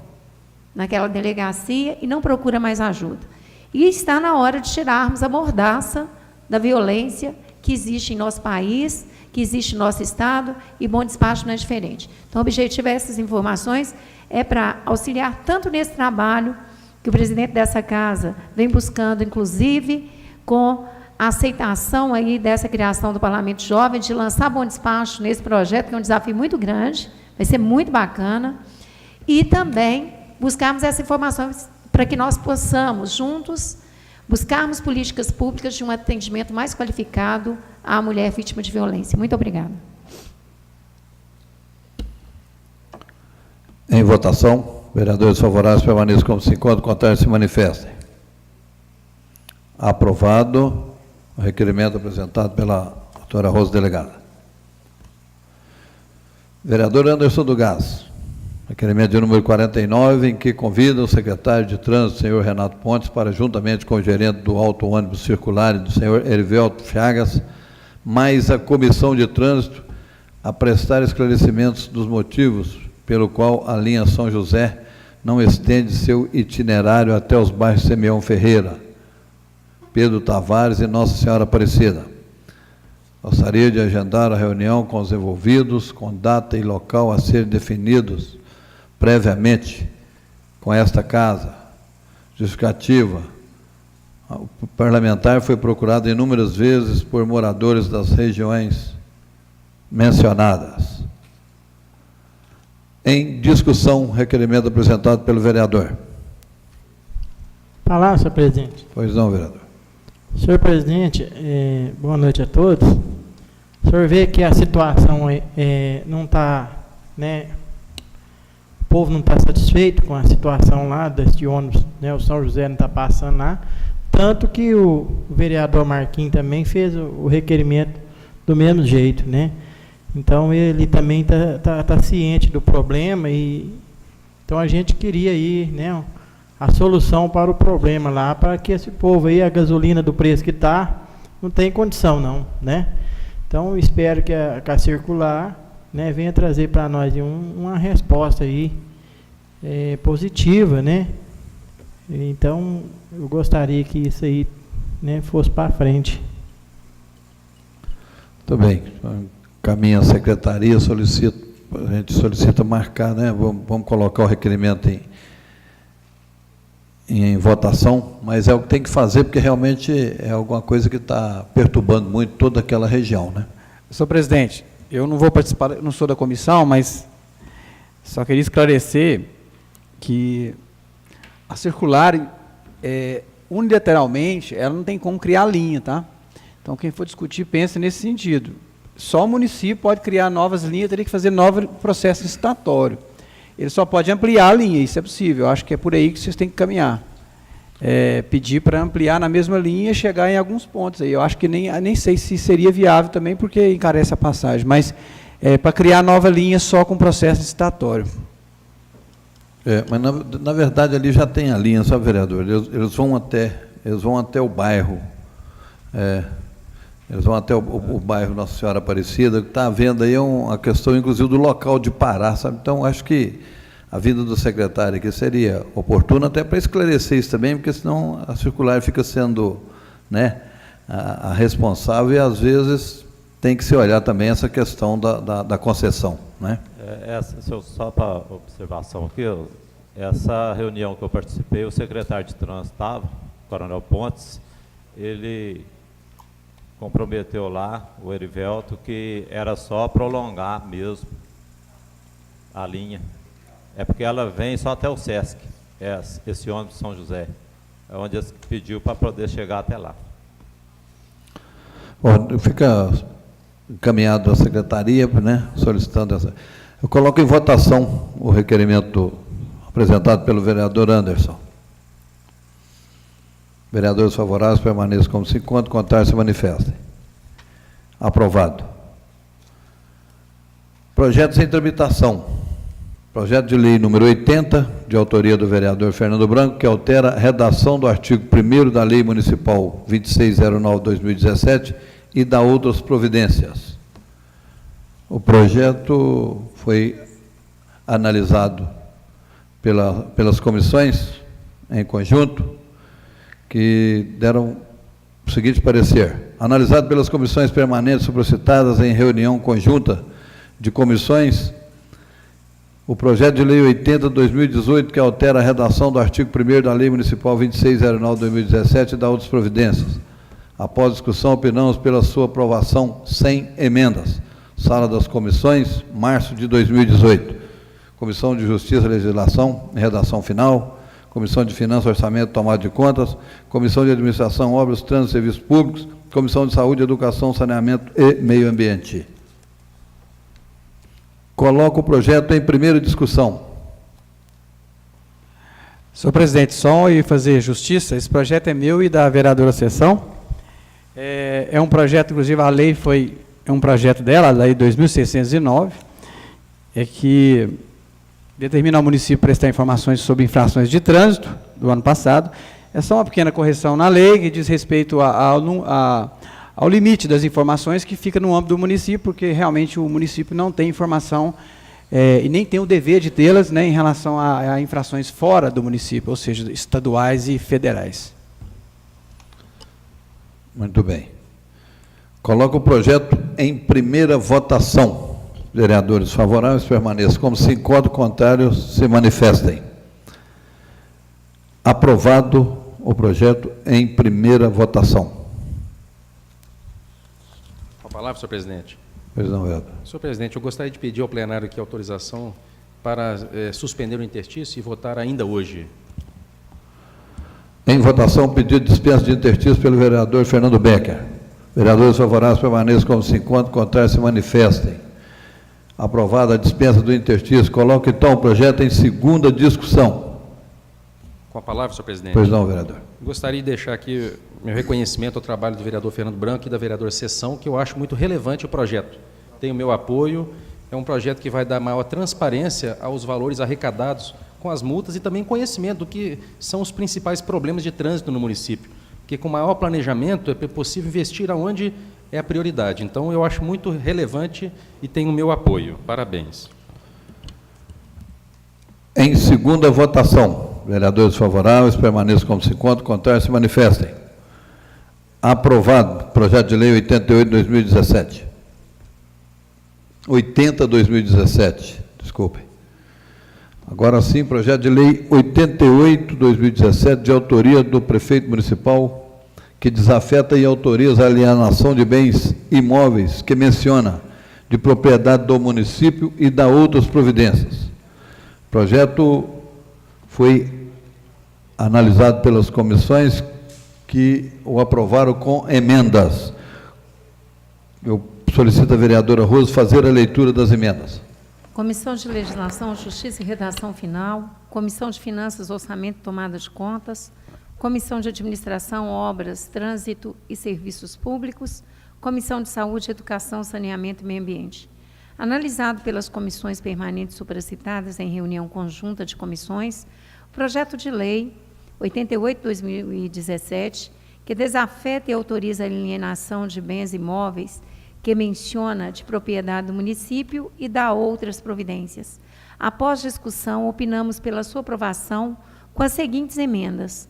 naquela delegacia e não procura mais ajuda. E está na hora de tirarmos a mordaça da violência que existe em nosso país, que existe em nosso Estado, e Bom Despacho não é diferente. Então, o objetivo dessas informações é para auxiliar tanto nesse trabalho que o presidente dessa casa vem buscando, inclusive, com a aceitação aí dessa criação do Parlamento Jovem, de lançar Bom Despacho nesse projeto, que é um desafio muito grande, vai ser muito bacana, e também buscarmos essa informação para que nós possamos, juntos, buscarmos políticas públicas de um atendimento mais qualificado à mulher vítima de violência. Muito obrigada. Em votação, vereadores favoráveis permaneçam como se encontram, contrários se manifestem. Aprovado o requerimento apresentado pela doutora Rosa Delegada. Vereador Anderson do Gás, requerimento de número 49, em que convida o secretário de Trânsito, senhor Renato Pontes, para, juntamente com o gerente do Auto Ônibus Circular, do senhor Erivelto Chagas, mais a Comissão de Trânsito, a prestar esclarecimentos dos motivos pelo qual a linha São José não estende seu itinerário até os bairros Simeão Ferreira, Pedro Tavares e Nossa Senhora Aparecida. Gostaria de agendar a reunião com os envolvidos, com data e local a ser definidos previamente com esta casa. Justificativa: o parlamentar foi procurado inúmeras vezes por moradores das regiões mencionadas. Em discussão, requerimento apresentado pelo vereador. Palavra, senhor presidente. Pois não, vereador. Senhor presidente, boa noite a todos. O senhor vê que a situação não está, né, o povo não está satisfeito com a situação lá desse ônibus, né, o São José não está passando lá, tanto que o vereador Marquinhos também fez o requerimento do mesmo jeito, né? Então, ele também tá ciente do problema, e então a gente queria aí, né, a solução para o problema lá, para que esse povo aí, a gasolina do preço que está, não tem condição não, né? Então, espero que a circular, né, venha trazer para nós uma resposta aí positiva, né? Então, eu gostaria que isso aí, né, fosse para frente. Muito bem. Caminha a secretaria, a gente solicita marcar, né? Vamos colocar o requerimento em votação, mas é o que tem que fazer, porque realmente é alguma coisa que está perturbando muito toda aquela região, né? Senhor presidente, eu não vou participar, não sou da comissão, mas só queria esclarecer que a circular, unilateralmente, ela não tem como criar linha, tá? Então, quem for discutir, pensa nesse sentido. Só o município pode criar novas linhas, teria que fazer novo processo licitatório. Ele só pode ampliar a linha, isso é possível. Eu acho que é por aí que vocês têm que caminhar. Pedir para ampliar na mesma linha e chegar em alguns pontos. Aí. Eu acho que nem sei se seria viável também, porque encarece a passagem, mas para criar nova linha só com processo licitatório. Mas na verdade ali já tem a linha, sabe, vereador? Eles vão até o bairro. Eles vão até o bairro Nossa Senhora Aparecida, que está havendo aí a questão, inclusive, do local de parar, sabe? Então, acho que a vinda do secretário aqui seria oportuna até para esclarecer isso também, porque senão a circular fica sendo, né, a responsável e, às vezes, tem que se olhar também essa questão da concessão, né? Só para observação aqui, essa reunião que eu participei, o secretário de trânsito estava, Coronel Pontes, ele comprometeu lá, o Erivelto, que era só prolongar mesmo a linha. É porque ela vem só até o Sesc, esse ônibus de São José, é onde ele pediu para poder chegar até lá. Bom, fica encaminhado à secretaria, né, solicitando essa. Eu coloco em votação o requerimento apresentado pelo vereador Anderson. Vereadores favoráveis permaneçam como se encontram, contrários se manifestem. Aprovado. Projetos em tramitação. Projeto de lei número 80, de autoria do vereador Fernando Branco, que altera a redação do artigo 1º da Lei Municipal 2609/2017 e dá outras providências. O projeto foi analisado pelas comissões em conjunto, que deram o seguinte parecer: analisado pelas comissões permanentes supracitadas em reunião conjunta de comissões, o projeto de lei 80/2018, que altera a redação do artigo 1º da Lei Municipal 2609/2017 e dá outras providências. Após discussão, opinamos pela sua aprovação sem emendas. Sala das Comissões, março de 2018. Comissão de Justiça e Legislação, redação final. Comissão de Finanças, Orçamento e Tomada de Contas. Comissão de Administração, Obras, Trânsito e Serviços Públicos. Comissão de Saúde, Educação, Saneamento e Meio Ambiente. Coloco o projeto em primeira discussão. Senhor presidente, só ir fazer justiça, esse projeto é meu e da vereadora Sessão. É um projeto, inclusive a lei é um projeto dela, a lei 2609, que determina ao município prestar informações sobre infrações de trânsito do ano passado. É só uma pequena correção na lei que diz respeito ao limite das informações que fica no âmbito do município, porque realmente o município não tem informação e nem tem o dever de tê-las, né, em relação a infrações fora do município, ou seja, estaduais e federais. Muito bem. Coloco o projeto em primeira votação. Vereadores favoráveis permaneçam como se encontram, contrários se manifestem. Aprovado o projeto em primeira votação. Com a palavra, senhor presidente. Pois não, vereador. Senhor presidente, eu gostaria de pedir ao plenário aqui autorização para suspender o interstício e votar ainda hoje. Em votação, pedido de dispensa de interstício pelo vereador Fernando Becker. Vereadores favoráveis permaneçam como se encontram, contrários se manifestem. Aprovada a dispensa do interstício. Coloco então o projeto em segunda discussão. Com a palavra, senhor presidente. Pois não, vereador. Gostaria de deixar aqui meu reconhecimento ao trabalho do vereador Fernando Branco e da vereadora Sessão, que eu acho muito relevante o projeto. Tem o meu apoio, é um projeto que vai dar maior transparência aos valores arrecadados com as multas e também conhecimento do que são os principais problemas de trânsito no município. Porque com maior planejamento é possível investir aonde é a prioridade. Então, eu acho muito relevante e tem o meu apoio. Parabéns. Em segunda votação, vereadores favoráveis permaneçam como se encontram, contrários se manifestem. Aprovado. Projeto de lei 88/2017. 80/2017, desculpe. Agora sim, projeto de lei 88/2017, de autoria do prefeito municipal, que desafeta e autoriza a alienação de bens imóveis, que menciona de propriedade do município e dá outras providências. O projeto foi analisado pelas comissões que o aprovaram com emendas. Eu solicito à vereadora Rosa fazer a leitura das emendas. Comissão de Legislação, Justiça e Redação Final, Comissão de Finanças, Orçamento e Tomada de Contas, Comissão de Administração, Obras, Trânsito e Serviços Públicos, Comissão de Saúde, Educação, Saneamento e Meio Ambiente. Analisado pelas comissões permanentes supracitadas em reunião conjunta de comissões, o projeto de lei 88/2017, que desafeta e autoriza a alienação de bens imóveis que menciona de propriedade do município e dá outras providências. Após discussão, opinamos pela sua aprovação com as seguintes emendas,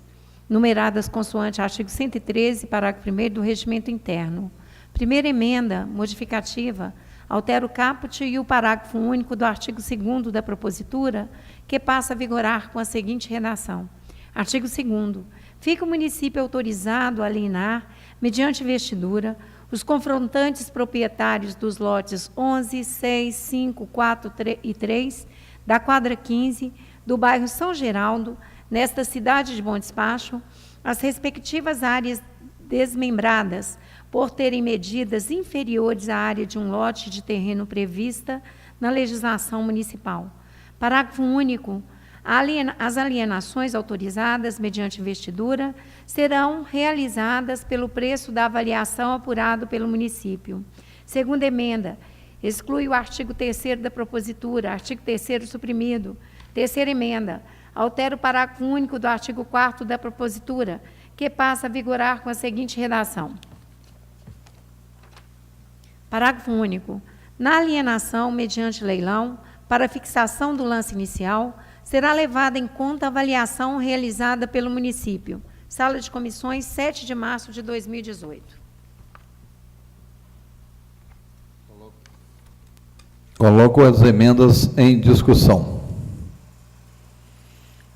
numeradas consoante artigo 113, parágrafo 1º do Regimento Interno. Primeira emenda, modificativa, altera o caput e o parágrafo único do artigo 2º da propositura, que passa a vigorar com a seguinte redação. Artigo 2º. Fica o município autorizado a alienar, mediante investidura, os confrontantes proprietários dos lotes 11, 6, 5, 4 e 3, da quadra 15, do bairro São Geraldo, nesta cidade de Bom Despacho, as respectivas áreas desmembradas, por terem medidas inferiores à área de um lote de terreno prevista na legislação municipal. Parágrafo único. As alienações autorizadas mediante investidura serão realizadas pelo preço da avaliação apurado pelo município. Segunda emenda, exclui o artigo 3º da propositura, artigo 3º suprimido. Terceira emenda, altera o parágrafo único do artigo 4º da propositura, que passa a vigorar com a seguinte redação. Parágrafo único. Na alienação mediante leilão, para fixação do lance inicial, será levada em conta a avaliação realizada pelo município. Sala de Comissões, 7 de março de 2018. Coloco as emendas em discussão.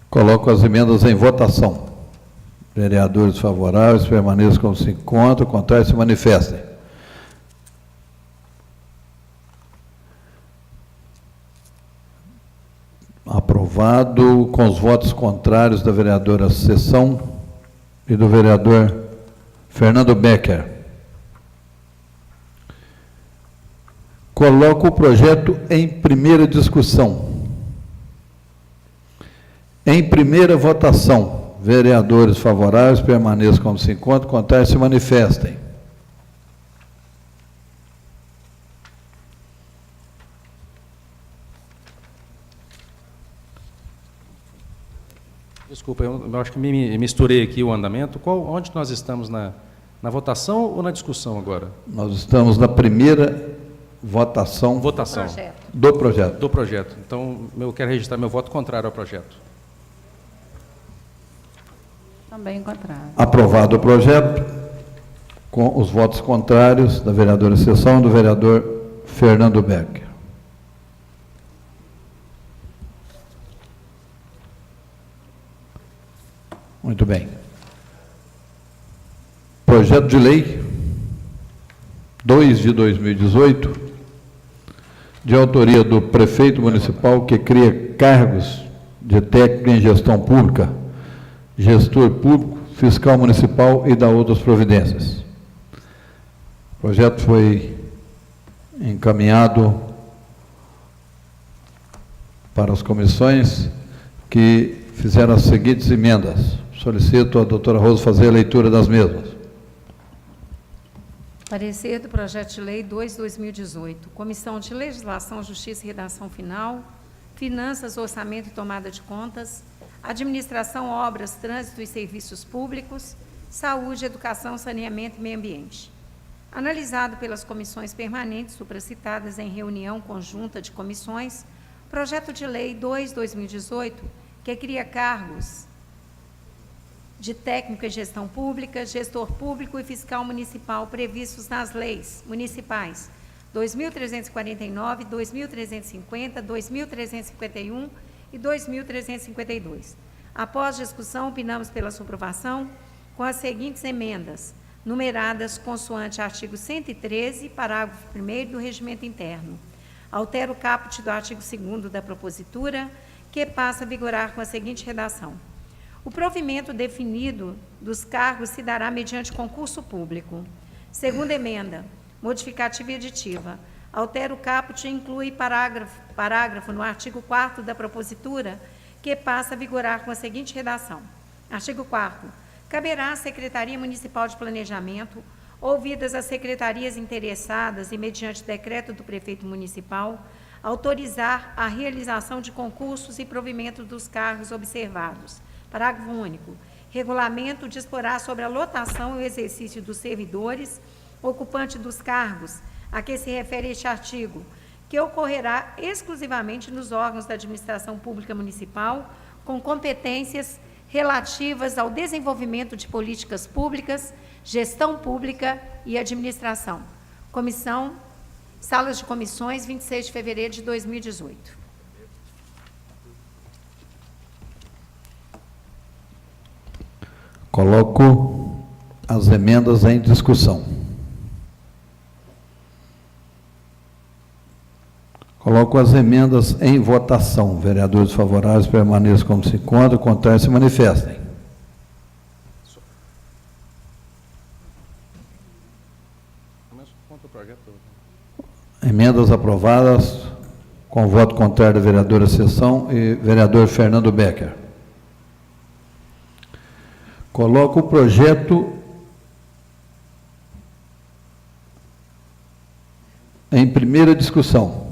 Coloco as emendas em votação. Vereadores favoráveis, permaneçam como se encontram, contrários se manifestem. Aprovado com os votos contrários da vereadora Sessão e do vereador Fernando Becker. Coloco o projeto em primeira discussão. Em primeira votação, vereadores favoráveis permaneçam como se encontram, contrários se manifestem. Desculpa, eu acho que me misturei aqui o andamento. Onde nós estamos, na votação ou na discussão agora? Nós estamos na primeira votação, do projeto. Do projeto. Então, eu quero registrar meu voto contrário ao projeto. Também contrário. Aprovado o projeto, com os votos contrários da vereadora Sessão e do vereador Fernando Becker. Muito bem. Projeto de lei 2 de 2018, de autoria do prefeito municipal, que cria cargos de técnico em gestão pública, gestor público, fiscal municipal e dá outras providências. O projeto foi encaminhado para as comissões que fizeram as seguintes emendas. Solicito a doutora Rosa fazer a leitura das mesmas. Parecer do projeto de lei 2/2018. Comissão de Legislação, Justiça e Redação Final, Finanças, Orçamento e Tomada de Contas, Administração, Obras, Trânsito e Serviços Públicos, Saúde, Educação, Saneamento e Meio Ambiente. Analisado pelas comissões permanentes supracitadas em reunião conjunta de comissões, projeto de lei 2/2018, que cria cargos de técnico em gestão pública, gestor público e fiscal municipal previstos nas leis municipais 2.349, 2.350, 2.351 e 2.352. Após discussão, opinamos pela sua aprovação com as seguintes emendas, numeradas consoante artigo 113, parágrafo 1º do Regimento Interno. Altera o caput do artigo 2º da propositura, que passa a vigorar com a seguinte redação. O provimento definido dos cargos se dará mediante concurso público. Segunda emenda, modificativa e aditiva. Altera o caput e inclui parágrafo no artigo 4º da propositura, que passa a vigorar com a seguinte redação. Artigo 4º. Caberá à Secretaria Municipal de Planejamento ouvidas as secretarias interessadas e, mediante decreto do prefeito municipal, autorizar a realização de concursos e provimento dos cargos observados. Parágrafo único. Regulamento disporá sobre a lotação e o exercício dos servidores ocupante dos cargos a que se refere este artigo, que ocorrerá exclusivamente nos órgãos da administração pública municipal, com competências relativas ao desenvolvimento de políticas públicas, gestão pública e administração. Comissão, salas de comissões, 26 de fevereiro de 2018. Coloco as emendas em discussão. Coloco as emendas em votação. Vereadores favoráveis permaneçam como se encontram, contrários se manifestem. Emendas aprovadas, com voto contrário da vereadora Sessão e vereador Fernando Becker. Coloco o projeto em primeira discussão.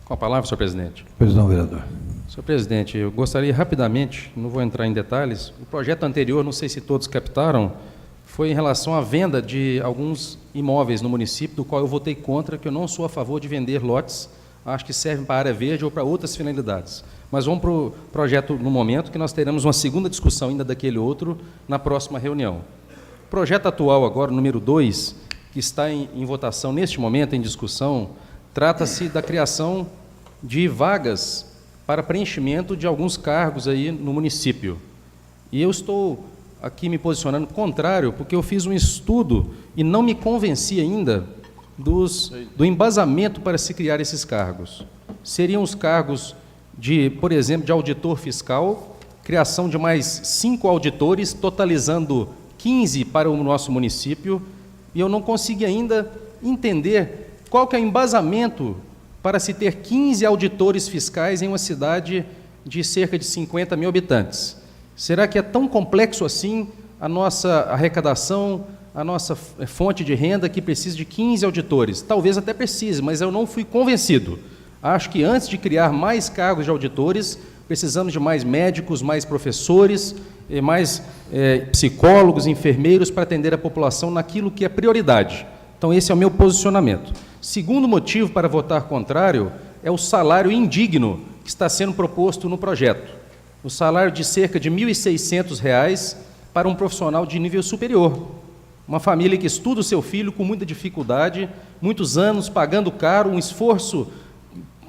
Com a palavra, senhor presidente. Pois não, vereador. Senhor presidente, eu gostaria rapidamente, não vou entrar em detalhes, o projeto anterior, não sei se todos captaram, foi em relação à venda de alguns imóveis no município, do qual eu votei contra, que eu não sou a favor de vender lotes, acho que servem para a área verde ou para outras finalidades. Mas vamos para o projeto no momento, que nós teremos uma segunda discussão ainda daquele outro na próxima reunião. O projeto atual agora, número 2, que está em votação neste momento, em discussão, trata-se da criação de vagas para preenchimento de alguns cargos aí no município. E eu estou aqui me posicionando contrário, porque eu fiz um estudo e não me convenci ainda do embasamento para se criar esses cargos. Seriam os cargos de, por exemplo, de auditor fiscal, criação de mais 5 auditores, totalizando 15 para o nosso município, e eu não consegui ainda entender qual que é o embasamento para se ter 15 auditores fiscais em uma cidade de cerca de 50 mil habitantes. Será que é tão complexo assim a nossa arrecadação, a nossa fonte de renda, que precisa de 15 auditores? Talvez até precise, mas eu não fui convencido. Acho que antes de criar mais cargos de auditores, precisamos de mais médicos, mais professores, mais psicólogos, enfermeiros, para atender a população naquilo que é prioridade. Então, esse é o meu posicionamento. Segundo motivo para votar contrário é o salário indigno que está sendo proposto no projeto. O salário de cerca de R$ 1.600 para um profissional de nível superior. Uma família que estuda o seu filho com muita dificuldade, muitos anos, pagando caro, um esforço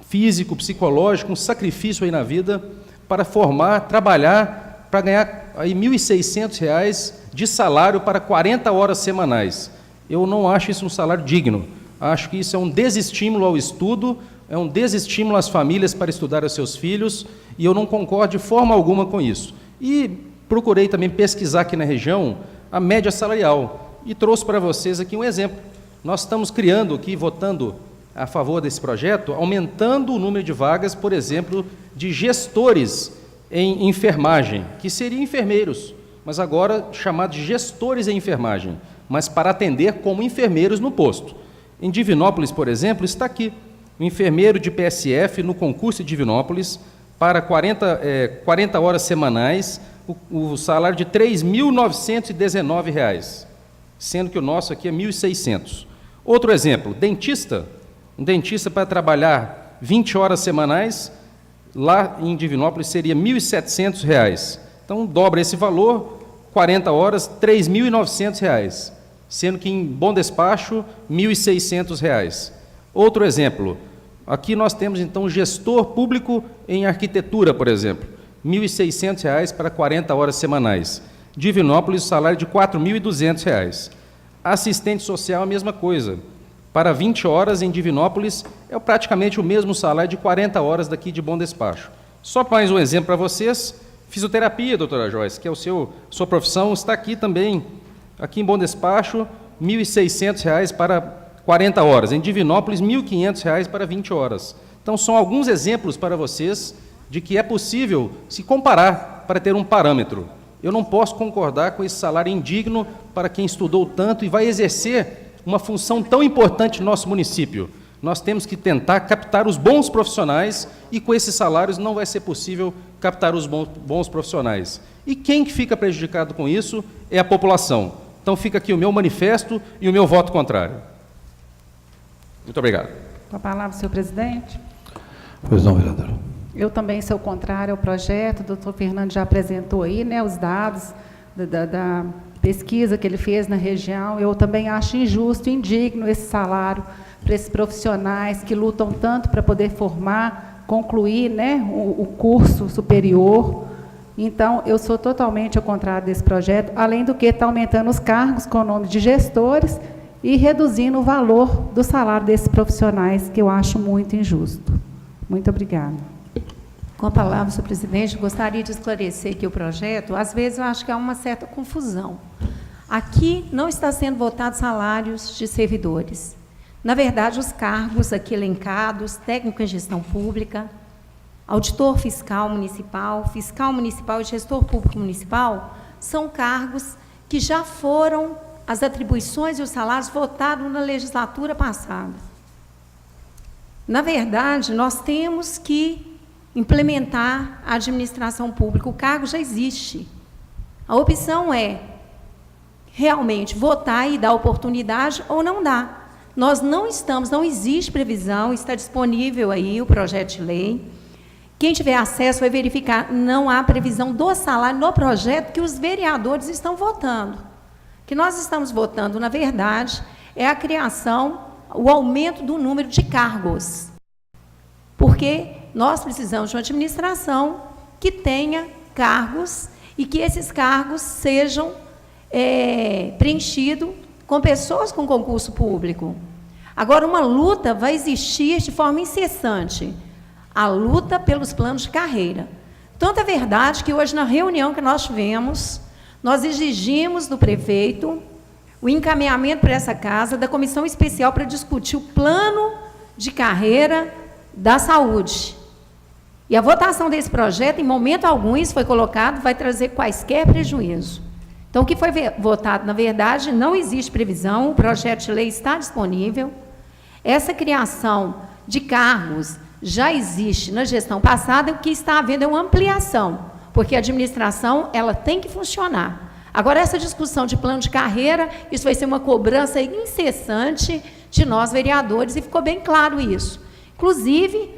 físico, psicológico, um sacrifício aí na vida, para formar, trabalhar, para ganhar aí R$ 1.600 de salário para 40 horas semanais. Eu não acho isso um salário digno. Acho que isso é um desestímulo ao estudo, é um desestímulo às famílias para estudar os seus filhos, e eu não concordo de forma alguma com isso. E procurei também pesquisar aqui na região a média salarial, e trouxe para vocês aqui um exemplo. Nós estamos criando aqui, votando a favor desse projeto, aumentando o número de vagas, por exemplo, de gestores em enfermagem, que seriam enfermeiros, mas agora chamados de gestores em enfermagem, mas para atender como enfermeiros no posto. Em Divinópolis, por exemplo, está aqui, o enfermeiro de PSF no concurso de Divinópolis, para 40 horas semanais, o salário de R$ 3.919, sendo que o nosso aqui é R$ 1.600. Outro exemplo, dentista, um dentista para trabalhar 20 horas semanais, lá em Divinópolis seria R$ 1.700. Então, dobra esse valor, 40 horas, R$ 3.900, sendo que em Bom Despacho, R$ 1.600. Outro exemplo, aqui nós temos, então, gestor público em arquitetura, por exemplo, R$ 1.600 para 40 horas semanais. Divinópolis, salário de R$ 4.200. Assistente social, a mesma coisa. Para 20 horas em Divinópolis, é praticamente o mesmo salário de 40 horas daqui de Bom Despacho. Só mais um exemplo para vocês, fisioterapia, doutora Joyce, que é sua profissão, está aqui também, aqui em Bom Despacho, R$ 1.600 para 40 horas. Em Divinópolis, R$ 1.500 para 20 horas. Então, são alguns exemplos para vocês de que é possível se comparar para ter um parâmetro. Eu não posso concordar com esse salário indigno para quem estudou tanto e vai exercer uma função tão importante no nosso município. Nós temos que tentar captar os bons profissionais e com esses salários não vai ser possível captar os bons profissionais. E quem que fica prejudicado com isso é a população. Então fica aqui o meu manifesto e o meu voto contrário. Muito obrigado. Com a palavra, senhor presidente. Pois não, vereador. Eu também sou contrária ao projeto, o doutor Fernando já apresentou aí, né, os dados da pesquisa que ele fez na região. Eu também acho injusto e indigno esse salário para esses profissionais que lutam tanto para poder formar, concluir, né, o curso superior. Então, eu sou totalmente ao contrário desse projeto, além do que está aumentando os cargos com o nome de gestores e reduzindo o valor do salário desses profissionais, que eu acho muito injusto. Muito obrigada. Com a palavra, senhor presidente, gostaria de esclarecer que o projeto, às vezes eu acho que há uma certa confusão. Aqui não está sendo votado salários de servidores. Na verdade, os cargos aqui elencados, técnico em gestão pública, auditor fiscal municipal e gestor público municipal, são cargos que já foram as atribuições e os salários votados na legislatura passada. Na verdade, nós temos que implementar a administração pública, o cargo já existe. A opção é realmente votar e dar oportunidade ou não dar. Nós não existe previsão, está disponível aí o projeto de lei. Quem tiver acesso vai verificar, não há previsão do salário no projeto que os vereadores estão votando. O que nós estamos votando, na verdade, é a criação, o aumento do número de cargos. Porque nós precisamos de uma administração que tenha cargos e que esses cargos sejam preenchidos com pessoas com concurso público. Agora, uma luta vai existir de forma incessante, a luta pelos planos de carreira. Tanto é verdade que hoje, na reunião que nós tivemos, nós exigimos do prefeito o encaminhamento para essa casa da comissão especial para discutir o plano de carreira da saúde. E a votação desse projeto, em momento algum, isso foi colocado, vai trazer quaisquer prejuízo. Então, o que foi votado, na verdade, não existe previsão, o projeto de lei está disponível. Essa criação de cargos já existe na gestão passada, o que está havendo é uma ampliação, porque a administração ela tem que funcionar. Agora, essa discussão de plano de carreira, isso vai ser uma cobrança incessante de nós, vereadores, e ficou bem claro isso. Inclusive,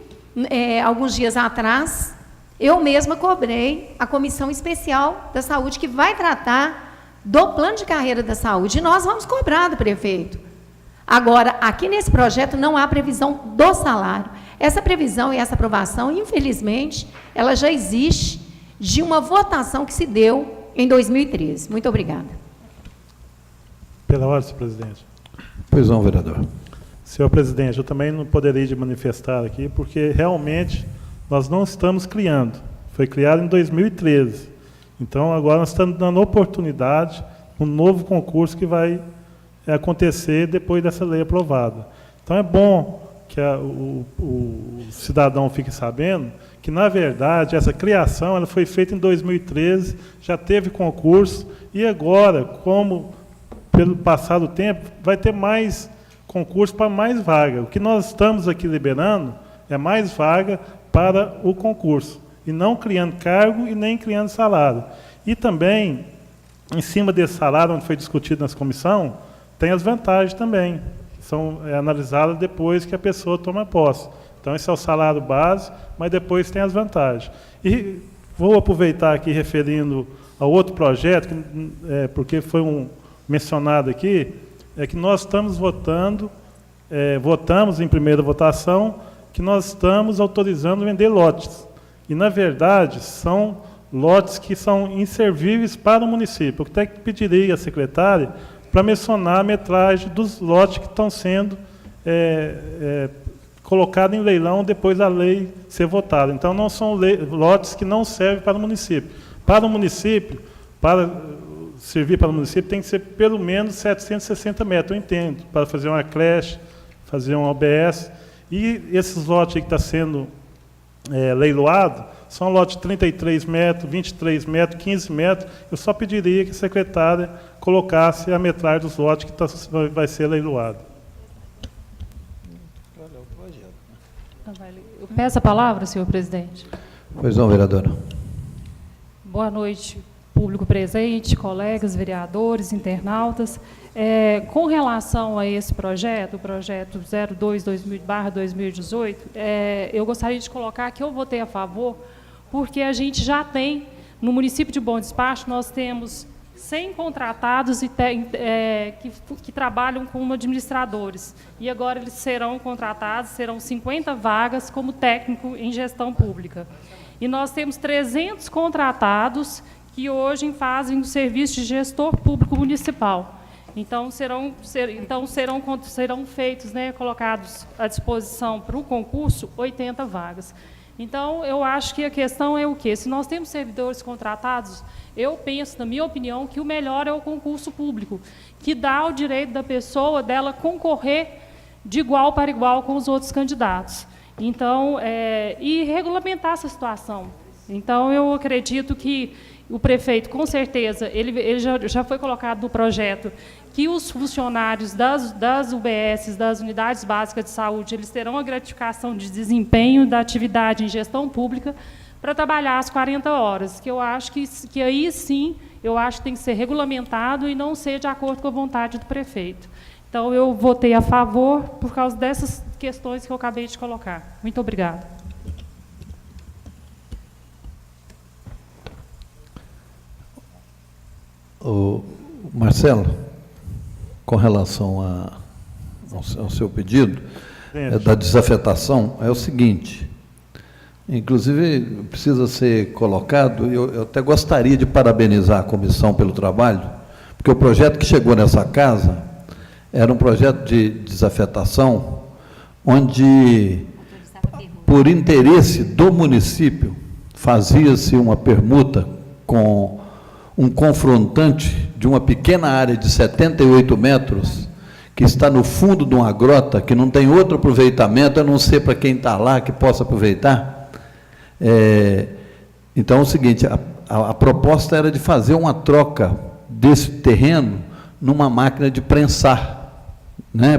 alguns dias atrás, eu mesma cobrei a Comissão Especial da Saúde, que vai tratar do plano de carreira da saúde, e nós vamos cobrar do prefeito. Agora, aqui nesse projeto não há previsão do salário. Essa previsão e essa aprovação, infelizmente, ela já existe de uma votação que se deu em 2013. Muito obrigada. Pela ordem, senhor presidente. Pois não, vereador. Senhor presidente, eu também não poderia manifestar aqui, porque realmente nós não estamos criando. Foi criado em 2013. Então, agora nós estamos dando oportunidade um novo concurso que vai acontecer depois dessa lei aprovada. Então, é bom que o cidadão fique sabendo que, na verdade, essa criação ela foi feita em 2013, já teve concurso, e agora, como pelo passar do tempo, vai ter mais concurso para mais vaga. O que nós estamos aqui liberando é mais vaga para o concurso, e não criando cargo e nem criando salário. E também, em cima desse salário, onde foi discutido nessa comissão, tem as vantagens também, que são analisadas depois que a pessoa toma posse. Então, esse é o salário base, mas depois tem as vantagens. E vou aproveitar aqui, referindo ao outro projeto, porque foi mencionado aqui, é que nós estamos votamos em primeira votação, que nós estamos autorizando vender lotes. E, na verdade, são lotes que são inservíveis para o município. Eu até pediria à secretária para mencionar a metragem dos lotes que estão sendo colocados em leilão depois da lei ser votada. Então, não são lotes que não servem para o município. Para o município, para servir para o município, tem que ser pelo menos 760 metros, eu entendo, para fazer uma creche, fazer um OBS. E esses lotes que estão sendo leiloados são lotes de 33 metros, 23 metros, 15 metros. Eu só pediria que a secretária colocasse a metragem dos lotes que vai ser leiloado. Eu peço a palavra, senhor presidente. Pois não, vereadora. Boa noite, público presente, colegas, vereadores, internautas. Com relação a esse projeto, o projeto 02/2018, eu gostaria de colocar que eu votei a favor, porque a gente já tem, no município de Bom Despacho, nós temos 100 contratados que trabalham como administradores. E agora eles serão contratados, serão 50 vagas como técnico em gestão pública. E nós temos 300 contratados que hoje fazem o serviço de gestor público municipal. Então, serão feitos, colocados à disposição para o concurso 80 vagas. Então, eu acho que a questão é o quê? Se nós temos servidores contratados, eu penso, na minha opinião, que o melhor é o concurso público, que dá o direito da pessoa dela concorrer de igual para igual com os outros candidatos. Então, e regulamentar essa situação. Então, eu acredito que o prefeito, com certeza, ele já foi colocado no projeto que os funcionários das UBS, das unidades básicas de saúde, eles terão a gratificação de desempenho da atividade em gestão pública para trabalhar as 40 horas, que eu acho que aí sim, eu acho que tem que ser regulamentado e não ser de acordo com a vontade do prefeito. Então, eu votei a favor por causa dessas questões que eu acabei de colocar. Muito obrigada. Marcelo, com relação ao seu pedido da desafetação, é o seguinte, inclusive precisa ser colocado, eu até gostaria de parabenizar a comissão pelo trabalho, porque o projeto que chegou nessa casa era um projeto de desafetação, onde, por interesse do município, fazia-se uma permuta com um confrontante de uma pequena área de 78 metros, que está no fundo de uma grota, que não tem outro aproveitamento, a não ser para quem está lá, que possa aproveitar. Então, é o seguinte, a proposta era de fazer uma troca desse terreno numa máquina de prensar,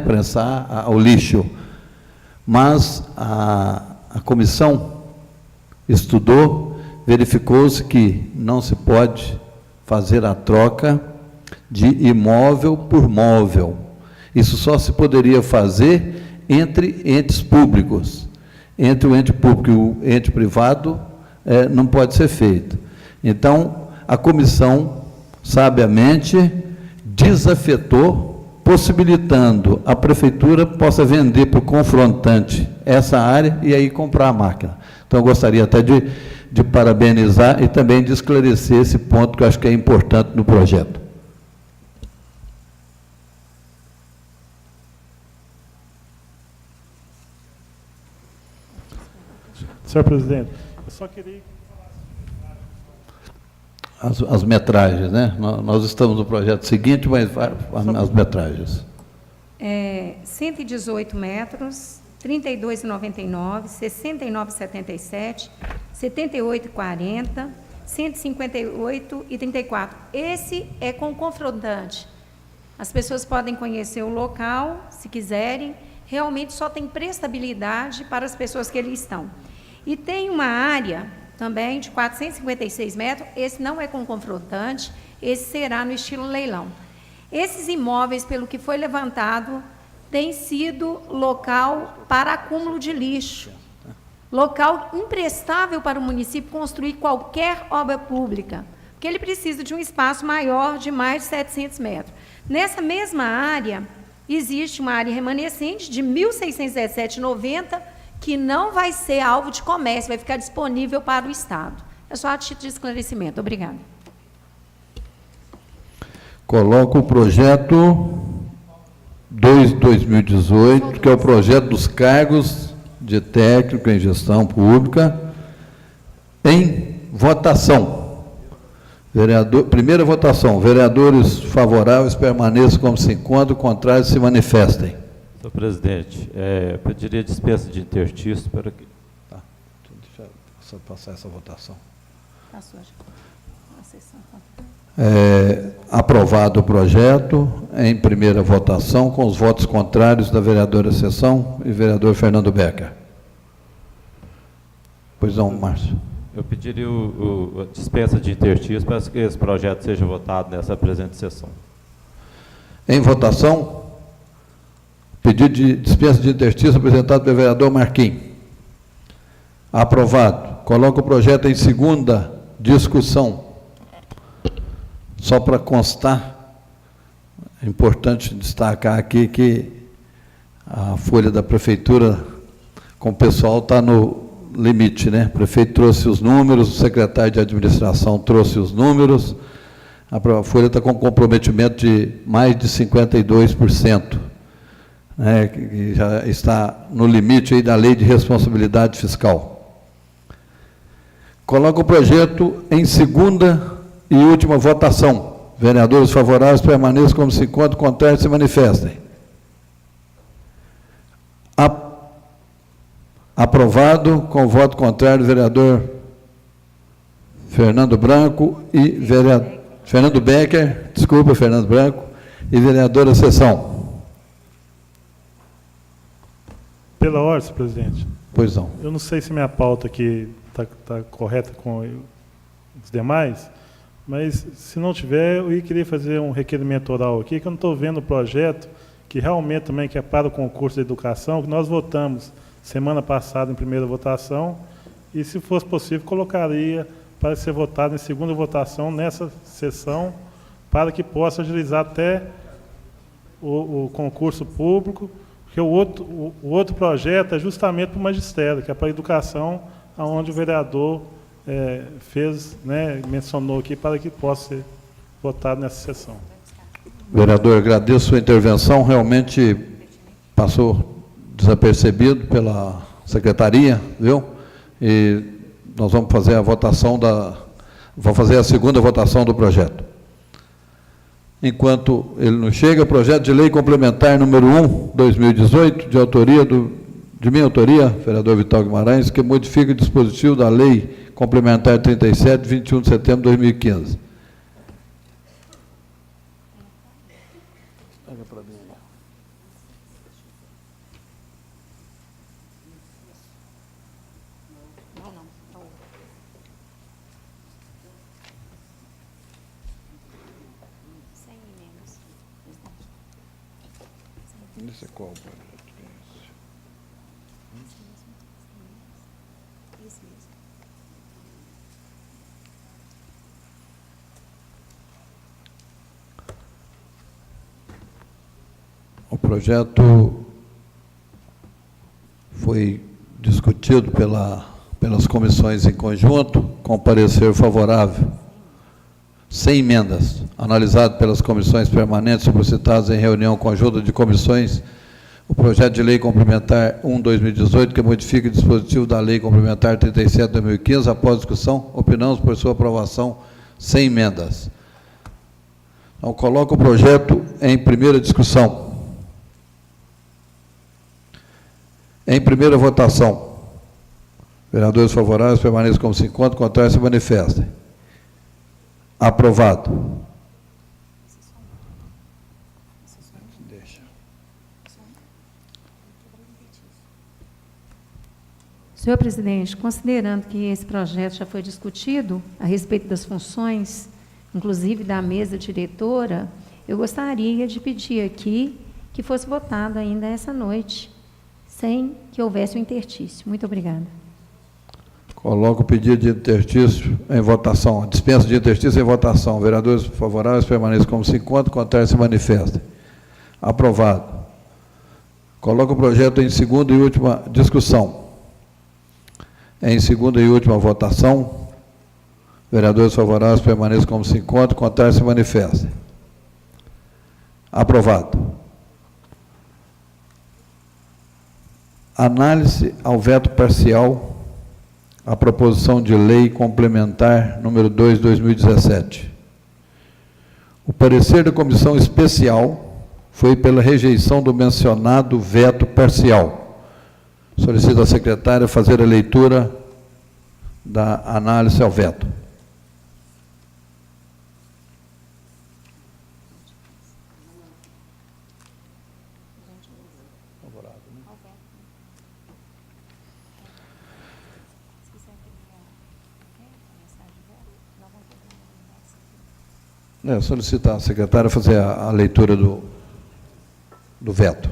prensar o lixo. Mas a comissão estudou, verificou-se que não se pode fazer a troca de imóvel por móvel. Isso só se poderia fazer entre entes públicos. Entre o ente público e o ente privado, não pode ser feito. Então, a comissão, sabiamente, desafetou, possibilitando a prefeitura possa vender para o confrontante essa área e aí comprar a máquina. Então, eu gostaria até de parabenizar e também de esclarecer esse ponto que eu acho que é importante no projeto. Senhor presidente, eu só queria... As metragens, né? Nós estamos no projeto seguinte, mas as metragens. 118 metros, 32,99, 69,77, 78,40, 158,34. Esse é com confrontante. As pessoas podem conhecer o local, se quiserem. Realmente só tem prestabilidade para as pessoas que ali estão. E tem uma área também de 456 metros, esse não é com confrontante, esse será no estilo leilão. Esses imóveis, pelo que foi levantado, tem sido local para acúmulo de lixo, local imprestável para o município construir qualquer obra pública, porque ele precisa de um espaço maior de mais de 700 metros. Nessa mesma área, existe uma área remanescente de 1.617,90, que não vai ser alvo de comércio, vai ficar disponível para o Estado. É só a título de esclarecimento. Obrigada. Coloco o projeto 2/2018, que é o projeto dos cargos de técnico em gestão pública, em votação. Primeira votação. Vereadores favoráveis permaneçam como se encontram, contrários se manifestem. Senhor presidente, pediria dispensa de interstício para que... Só passar essa votação. Passou já. A sessão. Aprovado o projeto em primeira votação, com os votos contrários da vereadora Sessão e vereador Fernando Becker. Pois não, Márcio. Eu pediria a dispensa de interstício para que esse projeto seja votado nessa presente sessão. Em votação, pedido de dispensa de interstício apresentado pelo vereador Marquinhos. Aprovado. Coloco o projeto em segunda discussão. Só para constar, é importante destacar aqui que a folha da prefeitura com o pessoal está no limite, né? O prefeito trouxe os números, o secretário de administração trouxe os números, a folha está com comprometimento de mais de 52%, né? Que já está no limite aí da lei de responsabilidade fiscal. Coloco o projeto em segunda e última votação. Vereadores favoráveis permaneçam como se encontram, contrários se manifestem. Aprovado com voto contrário do vereador Fernando Branco e Fernando Becker, desculpa, Fernando Branco, e vereadora Sessão. Pela ordem, senhor presidente. Pois não. Eu não sei se minha pauta aqui está correta com os demais, mas se não tiver, eu queria fazer um requerimento oral aqui, que eu não estou vendo o projeto, que realmente também que é para o concurso de educação, que nós votamos semana passada em primeira votação, e se fosse possível, colocaria para ser votado em segunda votação nessa sessão, para que possa agilizar até o concurso público, porque o outro projeto é justamente para o magistério, que é para a educação, onde o vereador fez, né, mencionou aqui, para que possa ser votado nessa sessão. Vereador, agradeço a sua intervenção, realmente passou desapercebido pela secretaria, viu? E nós vamos fazer a votação vamos fazer a segunda votação do projeto. Enquanto ele não chega, projeto de lei complementar número 1, 2018, de minha autoria, vereador Vital Guimarães, que modifica o dispositivo da lei complementar 37, 21 de setembro de 2015. Esse é qual o projeto? O projeto foi discutido pelas comissões em conjunto, com parecer favorável, sem emendas, analisado pelas comissões permanentes solicitadas em reunião conjunta de comissões, o projeto de lei complementar 1/2018, que modifica o dispositivo da lei complementar 37/2015, após discussão, opinamos por sua aprovação sem emendas. Então, coloco o projeto em primeira discussão. Em primeira votação, vereadores favoráveis permaneçam como se encontram, contrários se manifestem. Aprovado. Senhor presidente, considerando que esse projeto já foi discutido a respeito das funções, inclusive da mesa diretora, eu gostaria de pedir aqui que fosse votado ainda essa noite, sem que houvesse um interstício. Muito obrigada. Coloco o pedido de interstício em votação. A dispensa de interstício em votação. Vereadores favoráveis permaneçam como se encontram, contrários se manifestem. Aprovado. Coloco o projeto em segunda e última discussão. Em segunda e última votação, vereadores favoráveis permaneçam como se encontram, contrários se manifestem. Aprovado. Análise ao veto parcial a proposição de lei complementar número 2/2017. O parecer da comissão especial foi pela rejeição do mencionado veto parcial. Solicito à secretária fazer a leitura da análise ao veto. Solicitar a secretária fazer a leitura do veto.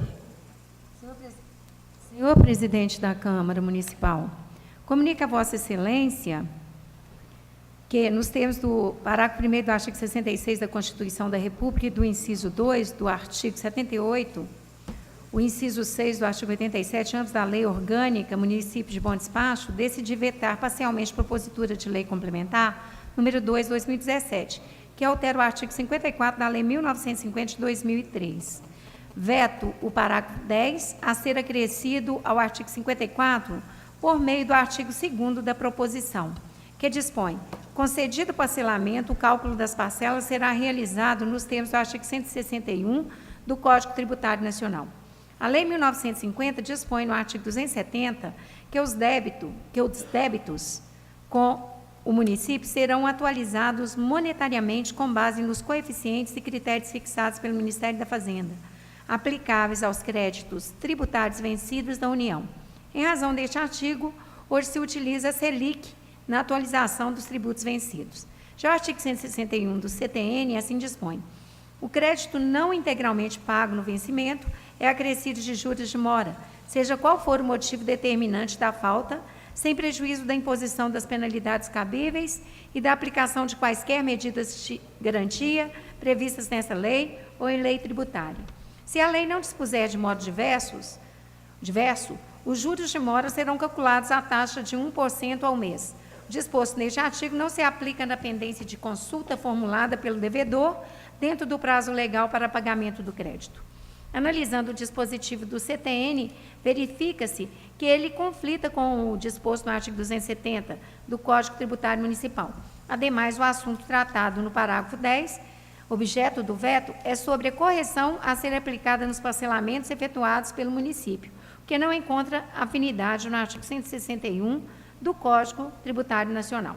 Senhor presidente da Câmara Municipal, comunica a Vossa Excelência que, nos termos do parágrafo 1º do artigo 66 da Constituição da República e do inciso 2 do artigo 78, o inciso 6 do artigo 87, ambos da Lei Orgânica Município de Bom Despacho, decidi vetar parcialmente a propositura de lei complementar número 2/2017, que altera o artigo 54 da Lei 1950 de 2003. Veto o parágrafo 10 a ser acrescido ao artigo 54 por meio do artigo 2º da proposição, que dispõe: concedido o parcelamento, o cálculo das parcelas será realizado nos termos do artigo 161 do Código Tributário Nacional. A Lei 1950 dispõe no artigo 270 que os débitos com o município serão atualizados monetariamente com base nos coeficientes e critérios fixados pelo Ministério da Fazenda, aplicáveis aos créditos tributários vencidos da União. Em razão deste artigo, hoje se utiliza a Selic na atualização dos tributos vencidos. Já o artigo 161 do CTN assim dispõe: o crédito não integralmente pago no vencimento é acrescido de juros de mora, seja qual for o motivo determinante da falta, sem prejuízo da imposição das penalidades cabíveis e da aplicação de quaisquer medidas de garantia previstas nessa lei ou em lei tributária. Se a lei não dispuser de modo diverso, os juros de mora serão calculados à taxa de 1% ao mês. O disposto neste artigo não se aplica na pendência de consulta formulada pelo devedor dentro do prazo legal para pagamento do crédito. Analisando o dispositivo do CTN, verifica-se que ele conflita com o disposto no artigo 270 do Código Tributário Municipal. Ademais, o assunto tratado no parágrafo 10, objeto do veto, é sobre a correção a ser aplicada nos parcelamentos efetuados pelo município, que não encontra afinidade no artigo 161 do Código Tributário Nacional.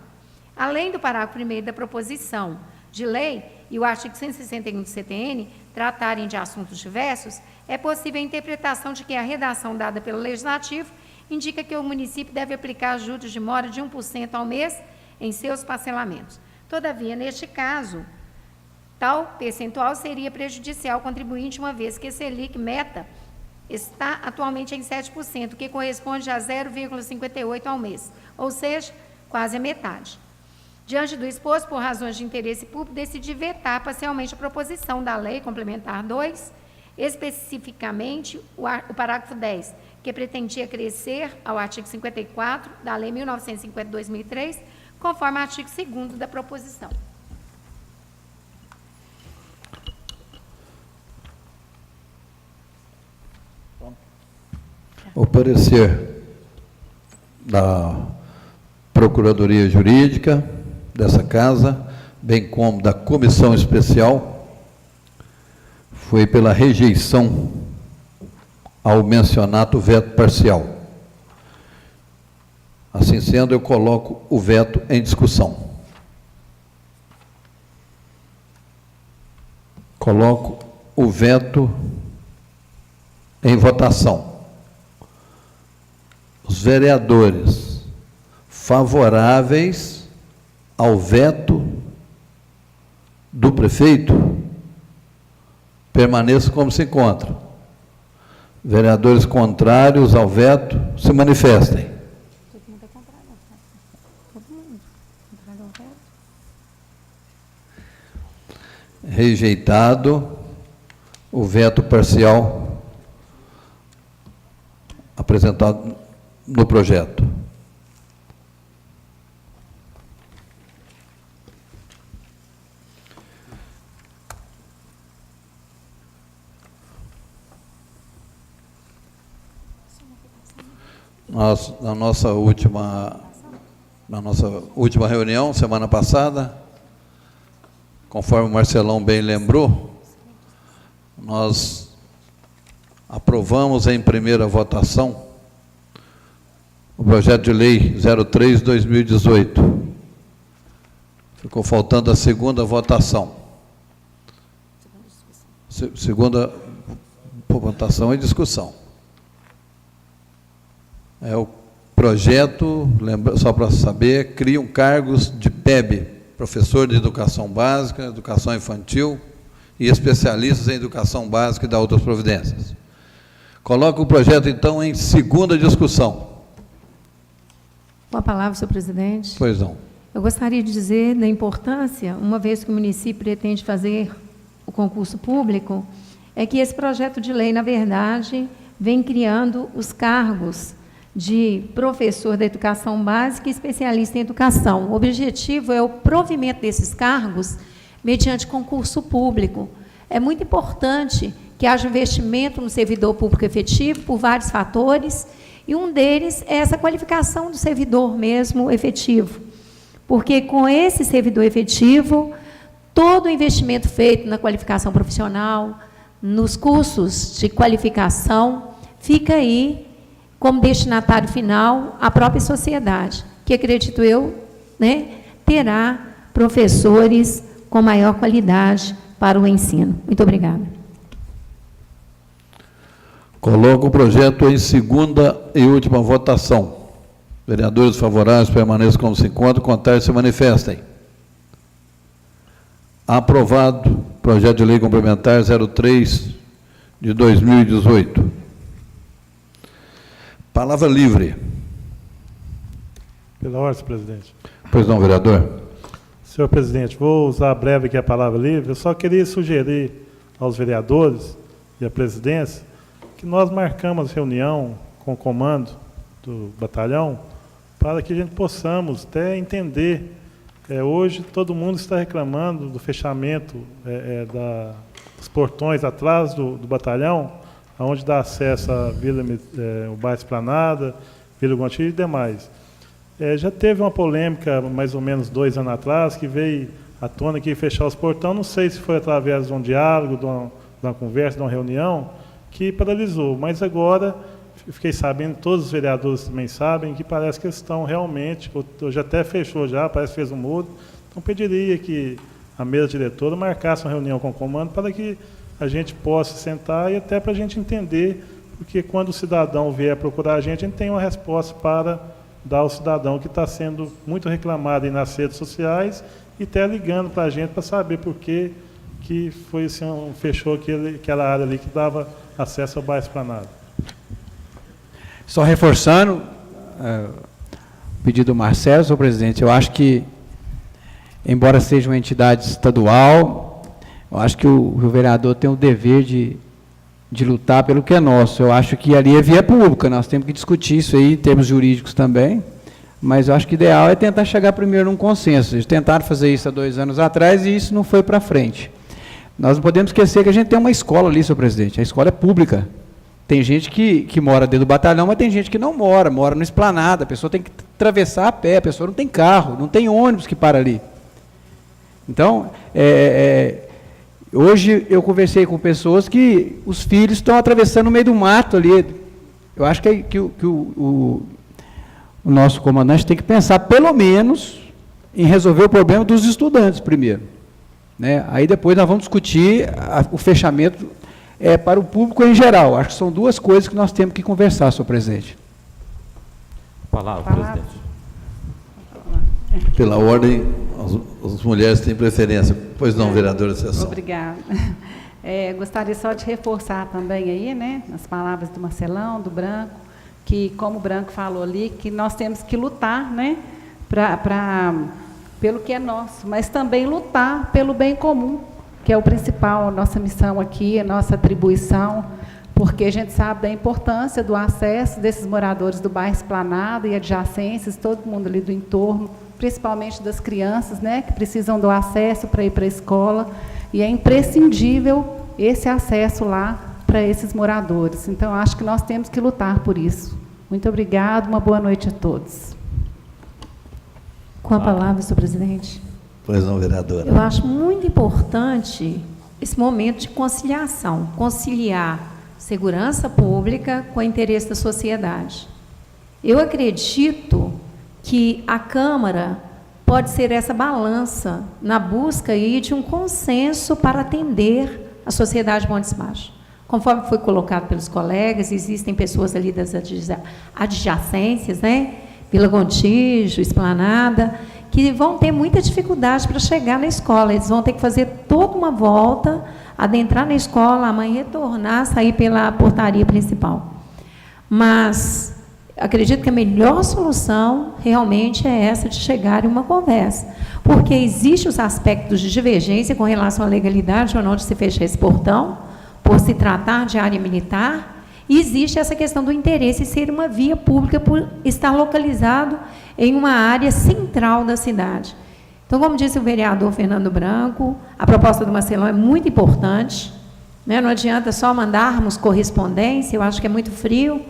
Além do parágrafo 1º da proposição de lei e o artigo 161 do CTN tratarem de assuntos diversos, é possível a interpretação de que a redação dada pelo Legislativo indica que o município deve aplicar juros de mora de 1% ao mês em seus parcelamentos. Todavia, neste caso, tal percentual seria prejudicial ao contribuinte, uma vez que a Selic meta está atualmente em 7%, que corresponde a 0,58 ao mês, ou seja, quase a metade. Diante do exposto, por razões de interesse público, decidi vetar parcialmente a proposição da Lei Complementar 2, especificamente o parágrafo 10, que pretendia acrescer ao artigo 54 da Lei 1950 de 2003, conforme o artigo 2º da proposição. O parecer da Procuradoria Jurídica dessa Casa, bem como da Comissão Especial, foi pela rejeição ao mencionado veto parcial. Assim sendo, eu coloco o veto em discussão. Coloco o veto em votação. Os vereadores favoráveis ao veto do prefeito permaneçam como se encontram. Vereadores contrários ao veto se manifestem. Rejeitado o veto parcial apresentado no projeto. Na nossa última reunião, semana passada, conforme o Marcelão bem lembrou, nós aprovamos em primeira votação o projeto de lei 03/2018. Ficou faltando a segunda votação. Segunda votação e discussão. É o projeto, só para saber, criam cargos de PEB, professor de educação básica, educação infantil e especialistas em educação básica e dá outras providências. Coloco o projeto, então, em segunda discussão. Com a palavra, senhor presidente. Pois não. Eu gostaria de dizer da importância, uma vez que o município pretende fazer o concurso público, é que esse projeto de lei, na verdade, vem criando os cargos de professor da educação básica e especialista em educação. O objetivo é o provimento desses cargos mediante concurso público. É muito importante que haja investimento no servidor público efetivo por vários fatores, e um deles é essa qualificação do servidor mesmo efetivo. Porque com esse servidor efetivo, todo o investimento feito na qualificação profissional, nos cursos de qualificação, fica aí como destinatário final a própria sociedade, que, acredito eu, né, terá professores com maior qualidade para o ensino. Muito obrigada. Coloco o projeto em segunda e última votação. Vereadores favoráveis permaneçam como se encontram, contrários se manifestem. Aprovado. Projeto de lei complementar 03/2018. Palavra livre. Pela ordem, presidente. Pois não, vereador. Senhor presidente, vou usar breve aqui a palavra livre. Eu só queria sugerir aos vereadores e à presidência que nós marcamos reunião com o comando do batalhão para que a gente possamos até entender. Hoje todo mundo está reclamando do fechamento dos portões atrás do batalhão, onde dá acesso à Vila, o bairro Esplanada, Vila Gontijo e demais. Já teve uma polêmica, mais ou menos 2 anos atrás, que veio à tona que ia fechar os portões, não sei se foi através de um diálogo, de uma conversa, de uma reunião, que paralisou. Mas agora, fiquei sabendo, todos os vereadores também sabem, que parece que eles estão realmente, hoje até fechou já, parece que fez um mudo, então pediria que a mesa diretora marcasse uma reunião com o comando para que a gente possa sentar e até para a gente entender, porque quando o cidadão vier procurar a gente tem uma resposta para dar ao cidadão que está sendo muito reclamado aí nas redes sociais e até ligando para a gente para saber por que foi assim, fechou aquela área ali que dava acesso ao bairro Esplanada. Só reforçando o pedido do Marcelo, senhor presidente, eu acho que, embora seja uma entidade estadual, eu acho que o vereador tem o dever de lutar pelo que é nosso. Eu acho que ali é via pública, nós temos que discutir isso aí em termos jurídicos também, mas eu acho que o ideal é tentar chegar primeiro num consenso. Eles tentaram fazer isso há 2 anos atrás e isso não foi para frente. Nós não podemos esquecer que a gente tem uma escola ali, senhor presidente, a escola é pública. Tem gente que mora dentro do batalhão, mas tem gente que não mora no Esplanada, a pessoa tem que atravessar a pé, a pessoa não tem carro, não tem ônibus que para ali. Então, hoje eu conversei com pessoas que os filhos estão atravessando no meio do mato ali. Eu acho que o nosso comandante tem que pensar, pelo menos, em resolver o problema dos estudantes primeiro. Né? Aí depois nós vamos discutir o fechamento para o público em geral. Acho que são 2 coisas que nós temos que conversar, senhor presidente. Palavra, presidente. Pela ordem, as mulheres têm preferência. Pois não, vereadora de sessão. Obrigada. Gostaria só de reforçar também aí, né, as palavras do Marcelão, do Branco, que, como o Branco falou ali, que nós temos que lutar, né, pelo que é nosso, mas também lutar pelo bem comum, que é o principal, a nossa missão aqui, a nossa atribuição, porque a gente sabe da importância do acesso desses moradores do bairro Esplanada e adjacências, todo mundo ali do entorno, principalmente das crianças, né, que precisam do acesso para ir para a escola, e é imprescindível esse acesso lá para esses moradores. Então, acho que nós temos que lutar por isso. Muito obrigada, uma boa noite a todos. Com a palavra, senhor presidente. Pois não, vereadora. Eu acho muito importante esse momento de conciliação, conciliar segurança pública com o interesse da sociedade. Eu acredito que a Câmara pode ser essa balança na busca aí de um consenso para atender a sociedade Montes Baixos. Conforme foi colocado pelos colegas, existem pessoas ali das adjacências, né? Vila Gontijo, Esplanada, que vão ter muita dificuldade para chegar na escola. Eles vão ter que fazer toda uma volta, adentrar na escola, amanhã retornar, sair pela portaria principal. Mas acredito que a melhor solução realmente é essa de chegar em uma conversa, porque existem os aspectos de divergência com relação à legalidade ou não de se fechar esse portão, por se tratar de área militar, e existe essa questão do interesse em ser uma via pública por estar localizado em uma área central da cidade. Então, como disse o vereador Fernando Branco, a proposta do Marcelão é muito importante, né? Não adianta só mandarmos correspondência, eu acho que é muito frio.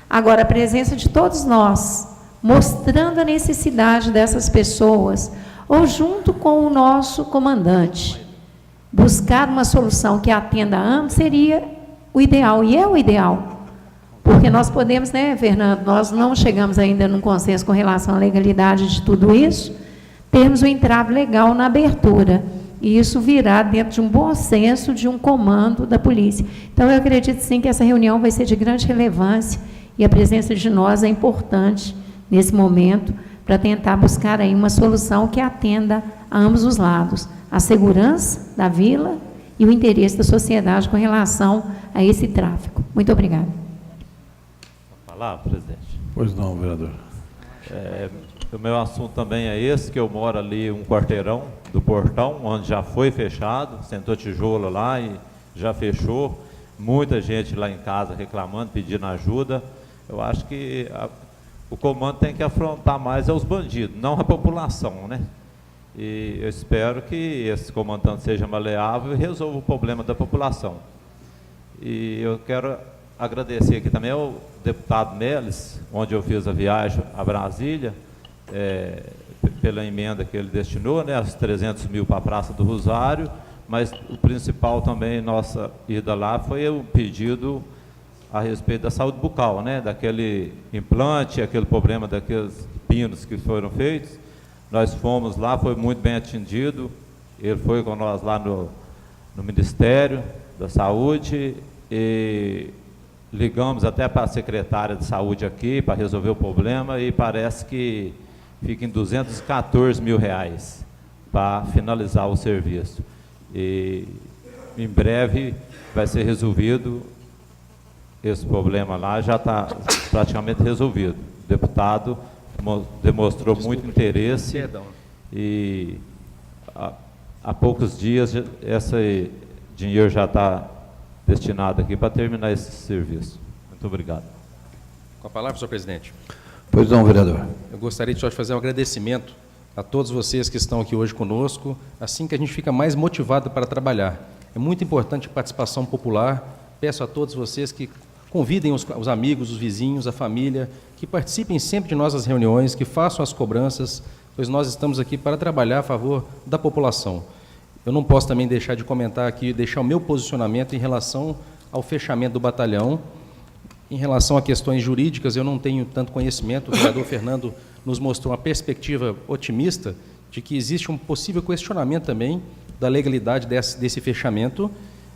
Agora, a presença de todos nós, mostrando a necessidade dessas pessoas, ou junto com o nosso comandante, buscar uma solução que atenda a ambos seria o ideal, e é o ideal. Porque nós podemos, né, Fernando, nós não chegamos ainda num consenso com relação à legalidade de tudo isso, termos um entrave legal na abertura, e isso virá dentro de um bom senso de um comando da polícia. Então, eu acredito, sim, que essa reunião vai ser de grande relevância, e a presença de nós é importante nesse momento para tentar buscar aí uma solução que atenda a ambos os lados, a segurança da vila e o interesse da sociedade com relação a esse tráfico. Muito obrigada. Falar, presidente. Pois não, vereador. O meu assunto também é esse, que eu moro ali um quarteirão do portão, onde já foi fechado, sentou tijolo lá e já fechou. Muita gente lá em casa reclamando, pedindo ajuda. Eu acho que o comando tem que afrontar mais os bandidos, não a população, né? E eu espero que esse comandante seja maleável e resolva o problema da população. E eu quero agradecer aqui também ao deputado Meles, onde eu fiz a viagem a Brasília, pela emenda que ele destinou, né, as 300 mil para a Praça do Rosário, mas o principal também, nossa ida lá, foi o pedido a respeito da saúde bucal, né, daquele implante, aquele problema daqueles pinos que foram feitos. Nós fomos lá, foi muito bem atendido, ele foi com nós lá no Ministério da Saúde e ligamos até para a secretária de saúde aqui para resolver o problema e parece que fica em R$214 mil para finalizar o serviço. E em breve vai ser resolvido esse problema lá, já está praticamente resolvido. O deputado demonstrou muito interesse e há poucos dias esse dinheiro já está destinado aqui para terminar esse serviço. Muito obrigado. Com a palavra, senhor presidente. Pois não, vereador. Eu gostaria de só fazer um agradecimento a todos vocês que estão aqui hoje conosco, assim que a gente fica mais motivado para trabalhar. É muito importante a participação popular. Peço a todos vocês que convidem os amigos, os vizinhos, a família, que participem sempre de nossas reuniões, que façam as cobranças, pois nós estamos aqui para trabalhar a favor da população. Eu não posso também deixar de comentar aqui, deixar o meu posicionamento em relação ao fechamento do batalhão. Em relação a questões jurídicas, eu não tenho tanto conhecimento. O vereador Fernando nos mostrou uma perspectiva otimista de que existe um possível questionamento também da legalidade desse fechamento,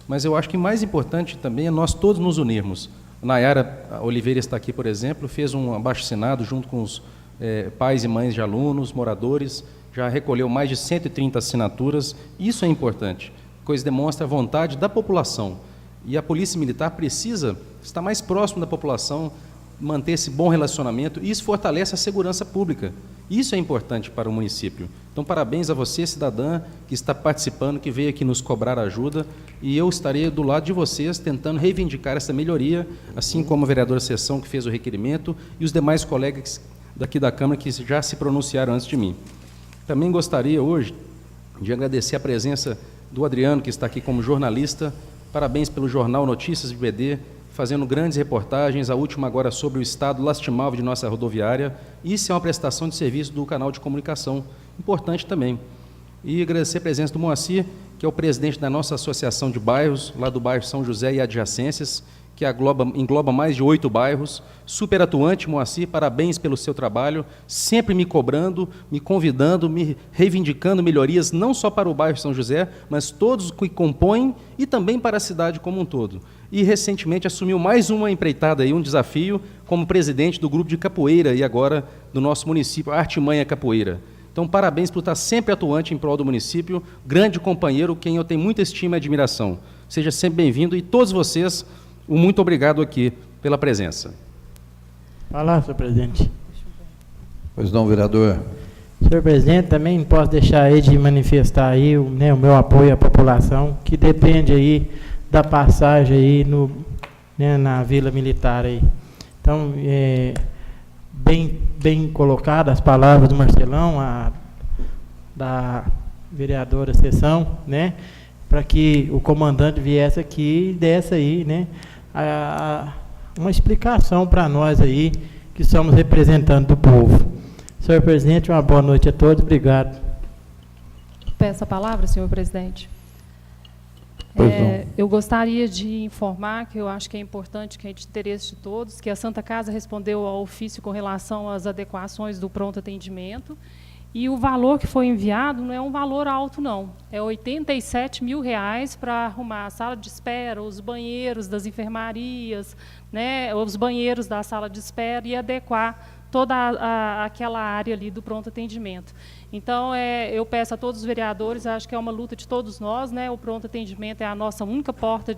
mas eu acho que mais importante também é nós todos nos unirmos. Nayara Oliveira está aqui, por exemplo, fez um abaixo-assinado junto com os pais e mães de alunos, moradores, já recolheu mais de 130 assinaturas. Isso é importante, pois demonstra a vontade da população. E a Polícia Militar precisa estar mais próximo da população, manter esse bom relacionamento, e isso fortalece a segurança pública. Isso é importante para o município. Então, parabéns a você, cidadã, que está participando, que veio aqui nos cobrar ajuda, e eu estarei do lado de vocês, tentando reivindicar essa melhoria, assim como a vereadora Seção, que fez o requerimento, e os demais colegas daqui da Câmara que já se pronunciaram antes de mim. Também gostaria hoje de agradecer a presença do Adriano, que está aqui como jornalista. Parabéns pelo jornal Notícias de BD, fazendo grandes reportagens, a última agora sobre o estado lastimável de nossa rodoviária. Isso é uma prestação de serviço do canal de comunicação, importante também. E agradecer a presença do Moacir, que é o presidente da nossa associação de bairros, lá do bairro São José e adjacências, que engloba mais de 8 bairros. Super atuante, Moacir, parabéns pelo seu trabalho, sempre me cobrando, me convidando, me reivindicando melhorias, não só para o bairro São José, mas todos que compõem e também para a cidade como um todo. E, recentemente, assumiu mais uma empreitada, aí, um desafio, como presidente do grupo de capoeira e agora do nosso município, Artimanha Capoeira. Então, parabéns por estar sempre atuante em prol do município, grande companheiro, quem eu tenho muita estima e admiração. Seja sempre bem-vindo e todos vocês, um muito obrigado aqui pela presença. Olá, senhor presidente. Pois não, vereador. Senhor presidente, também não posso deixar aí de manifestar aí o meu apoio à população, que depende aí da passagem aí na Vila Militar aí. Então, bem colocadas as palavras do Marcelão, da vereadora Sessão, né, para que o comandante viesse aqui e desse aí, né, uma explicação para nós aí, que somos representantes do povo. Senhor presidente, uma boa noite a todos, obrigado. Peço a palavra, senhor presidente. Eu gostaria de informar que eu acho que é importante, que é de interesse de todos, que a Santa Casa respondeu ao ofício com relação às adequações do pronto atendimento, e o valor que foi enviado não é um valor alto, não. É R$ 87 mil para arrumar a sala de espera, os banheiros das enfermarias, né, os banheiros da sala de espera e adequar toda aquela área ali do pronto atendimento. Então, eu peço a todos os vereadores, acho que é uma luta de todos nós, né? O pronto atendimento é a nossa única porta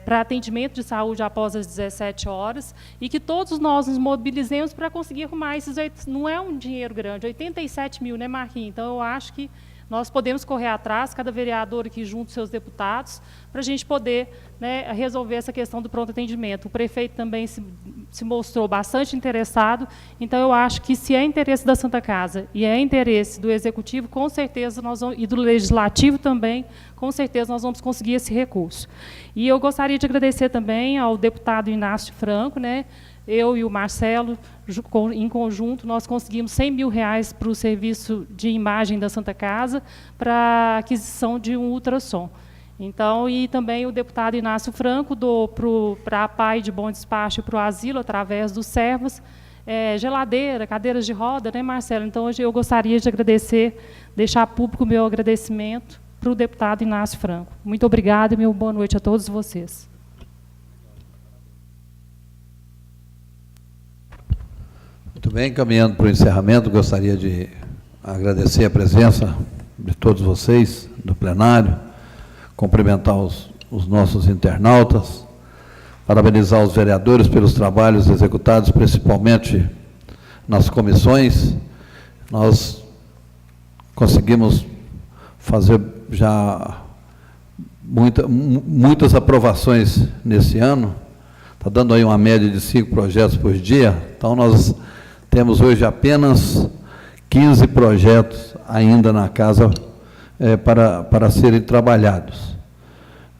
para atendimento de saúde após as 17 horas, e que todos nós nos mobilizemos para conseguir arrumar esses 8, não é um dinheiro grande, 87 mil, né, Marquinhos? Então, eu acho que nós podemos correr atrás, cada vereador aqui junto seus deputados, para a gente poder, né, resolver essa questão do pronto atendimento. O prefeito também se mostrou bastante interessado, então eu acho que, se é interesse da Santa Casa e é interesse do Executivo, com certeza nós vamos, e do Legislativo também, com certeza nós vamos conseguir esse recurso. E eu gostaria de agradecer também ao deputado Inácio Franco, né? Eu e o Marcelo, em conjunto, nós conseguimos R$ 100 mil para o serviço de imagem da Santa Casa, para aquisição de um ultrassom. Então, e também o deputado Inácio Franco para a PAI de Bom Despacho e para o asilo, através dos servos, geladeira, cadeiras de roda, né, Marcelo? Então, hoje eu gostaria de agradecer, deixar público o meu agradecimento para o deputado Inácio Franco. Muito obrigada e boa noite a todos vocês. Muito bem, caminhando para o encerramento, gostaria de agradecer a presença de todos vocês, do plenário, cumprimentar os nossos internautas, parabenizar os vereadores pelos trabalhos executados, principalmente nas comissões. Nós conseguimos fazer já muitas aprovações nesse ano, está dando aí uma média de 5 projetos por dia, então nós temos hoje apenas 15 projetos ainda na casa para serem trabalhados.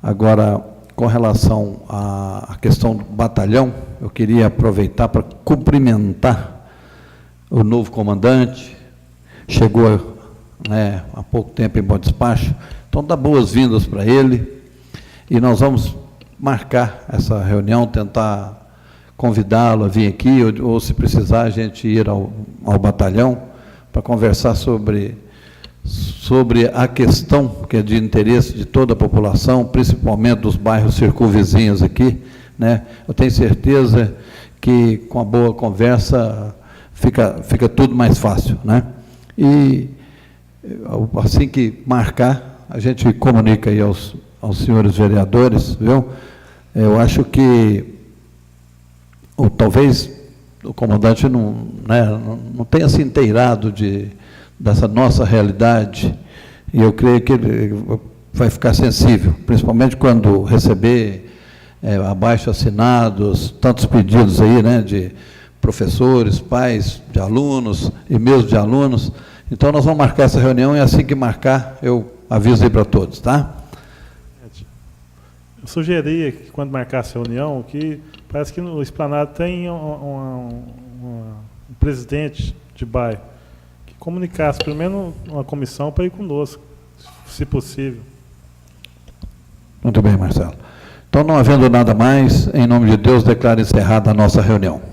Agora, com relação à questão do batalhão, eu queria aproveitar para cumprimentar o novo comandante, chegou, né, há pouco tempo em Bom Despacho, então dá boas-vindas para ele, e nós vamos marcar essa reunião, tentar convidá-lo a vir aqui, ou se precisar, a gente ir ao batalhão para conversar sobre a questão que é de interesse de toda a população, principalmente dos bairros circunvizinhos aqui, né? Eu tenho certeza que com a boa conversa fica tudo mais fácil, né? E assim que marcar, a gente comunica aí aos senhores vereadores, viu? Eu acho que talvez o comandante não tenha se inteirado dessa nossa realidade, e eu creio que ele vai ficar sensível, principalmente quando receber abaixo-assinados, tantos pedidos aí, né, de professores, pais, de alunos e mesmo de alunos. Então, nós vamos marcar essa reunião, e assim que marcar, eu aviso aí para todos, tá? Eu sugeria que, quando marcasse a reunião, que parece que no Esplanado tem um presidente de bairro que comunicasse, pelo menos, uma comissão para ir conosco, se possível. Muito bem, Marcelo. Então, não havendo nada mais, em nome de Deus, declaro encerrada a nossa reunião.